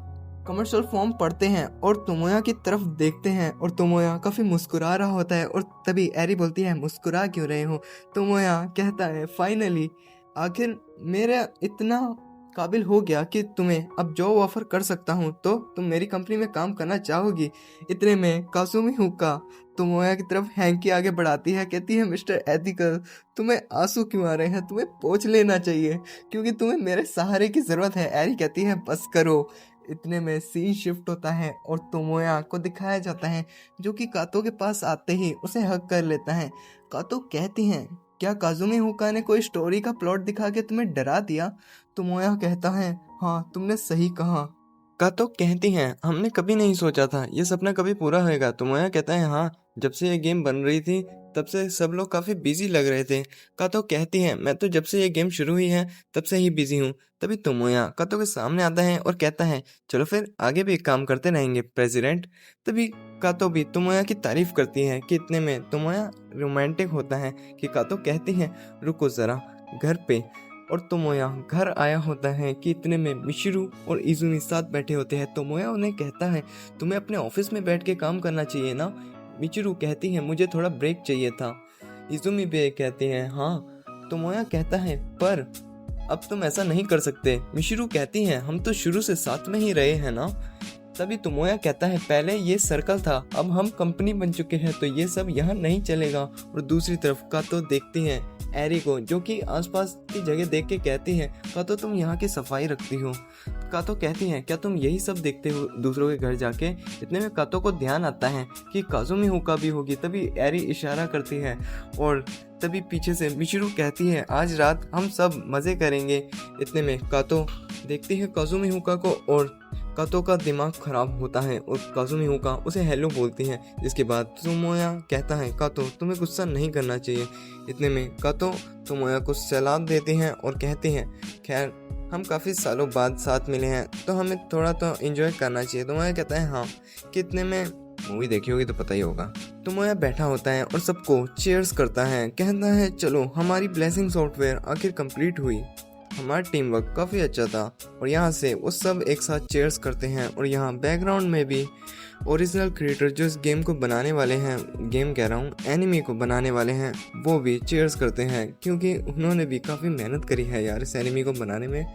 कमर्शियल फॉर्म पढ़ते हैं और तोमोया की तरफ देखते हैं और तोमोया काफ़ी मुस्कुरा रहा होता है। और तभी एरी बोलती है, मुस्कुरा क्यों रहे हो? तोमोया कहता है, फाइनली, आखिर मेरा इतना काबिल हो गया कि तुम्हें अब जॉब ऑफर कर सकता हूँ, तो तुम मेरी कंपनी में काम करना चाहोगी। इतने में काजुमी हुका तोमोया की तरफ हैंकी आगे बढ़ाती है, कहती है, मिस्टर एथिकल, तुम्हें आंसू क्यों आ रहे हैं? तुम्हें पोंछ लेना चाहिए क्योंकि तुम्हें मेरे सहारे की ज़रूरत है। एरी कहती है, बस करो। इतने में सीन शिफ्ट होता है और तोमोया को दिखाया जाता है जो कि कातो के पास आते ही उसे हक कर लेता है। कातो कहती हैं, क्या काजुमी हुका ने कोई स्टोरी का प्लॉट दिखा के तुम्हें डरा दिया? तोमोया कहता है, हाँ तुमने सही कहा। कातो कहती हैं, हमने कभी नहीं सोचा था ये सपना कभी पूरा होएगा। तोमोया कहता है, हाँ, जब से ये गेम बन रही थी तब से सब लोग काफ़ी बिजी लग रहे थे। कातो कहती है, मैं तो जब से ये गेम शुरू हुई है तब से ही बिजी हूँ। तभी तोमोया कातो के सामने आता है और कहता है, चलो फिर आगे भी काम करते रहेंगे प्रेसिडेंट। तभी कातो भी तोमोया की तारीफ करती है। कि इतने में तोमोया रोमांटिक होता है कि कातो कहती है, रुको ज़रा, घर पे। और तोमोया घर आया होता है। कि इतने में मिशिरू और इजुमी साथ बैठे होते हैं। तोमोया उन्हें कहता है, तुम्हें अपने ऑफिस में बैठ के काम करना चाहिए ना। मिचिरू कहती है, मुझे थोड़ा ब्रेक चाहिए था। इजुमी भी कहती है, हाँ। तोमोया कहता है, पर अब तुम ऐसा नहीं कर सकते। मिशिरू कहती है, हम तो शुरू से साथ में ही रहे हैं ना। तभी तोमोया कहता है, पहले ये सर्कल था, अब हम कंपनी बन चुके हैं तो ये सब यहाँ नहीं चलेगा। और दूसरी तरफ कातो देखती है एरी को, जो कि आसपास की जगह देख के कहती है, कातो तुम यहाँ की सफाई रखती हो। कातो कहती है, क्या तुम यही सब देखते हो दूसरों के घर जाके? इतने में कातो को ध्यान आता है कि काजुमी हुका भी होगी। तभी एरी इशारा करती है और तभी पीछे से मिशिरू कहती है, आज रात हम सब मज़े करेंगे। इतने में कातो देखती है काजुमी हुका को और कातो का दिमाग खराब होता है और काजुमी हुका उसे हेलो बोलती है। जिसके बाद तोमोया कहता है, कातो तुम्हें गुस्सा नहीं करना चाहिए। इतने में कातो तोमोया को सलाद देती हैं और कहती हैं, खैर हम काफ़ी सालों बाद साथ मिले हैं तो हमें थोड़ा तो एंजॉय करना चाहिए। तोमोया कहता है, हाँ। कि इतने में मूवी देखी होगी तो पता ही होगा। तोमोया बैठा होता है और सबको चीयर्स करता है, कहता है, चलो हमारी ब्लेसिंग सॉफ्टवेयर आखिर कंप्लीट हुई, हमारा टीम वर्क काफ़ी अच्छा था। और यहाँ से वो सब एक साथ चेयर्स करते हैं और यहाँ बैकग्राउंड में भी ओरिजिनल क्रिएटर जो इस गेम को बनाने वाले हैं, गेम कह रहा हूँ एनिमी को बनाने वाले हैं, वो भी चेयर्स करते हैं क्योंकि उन्होंने भी काफ़ी मेहनत करी है यार इस एनिमी को बनाने में।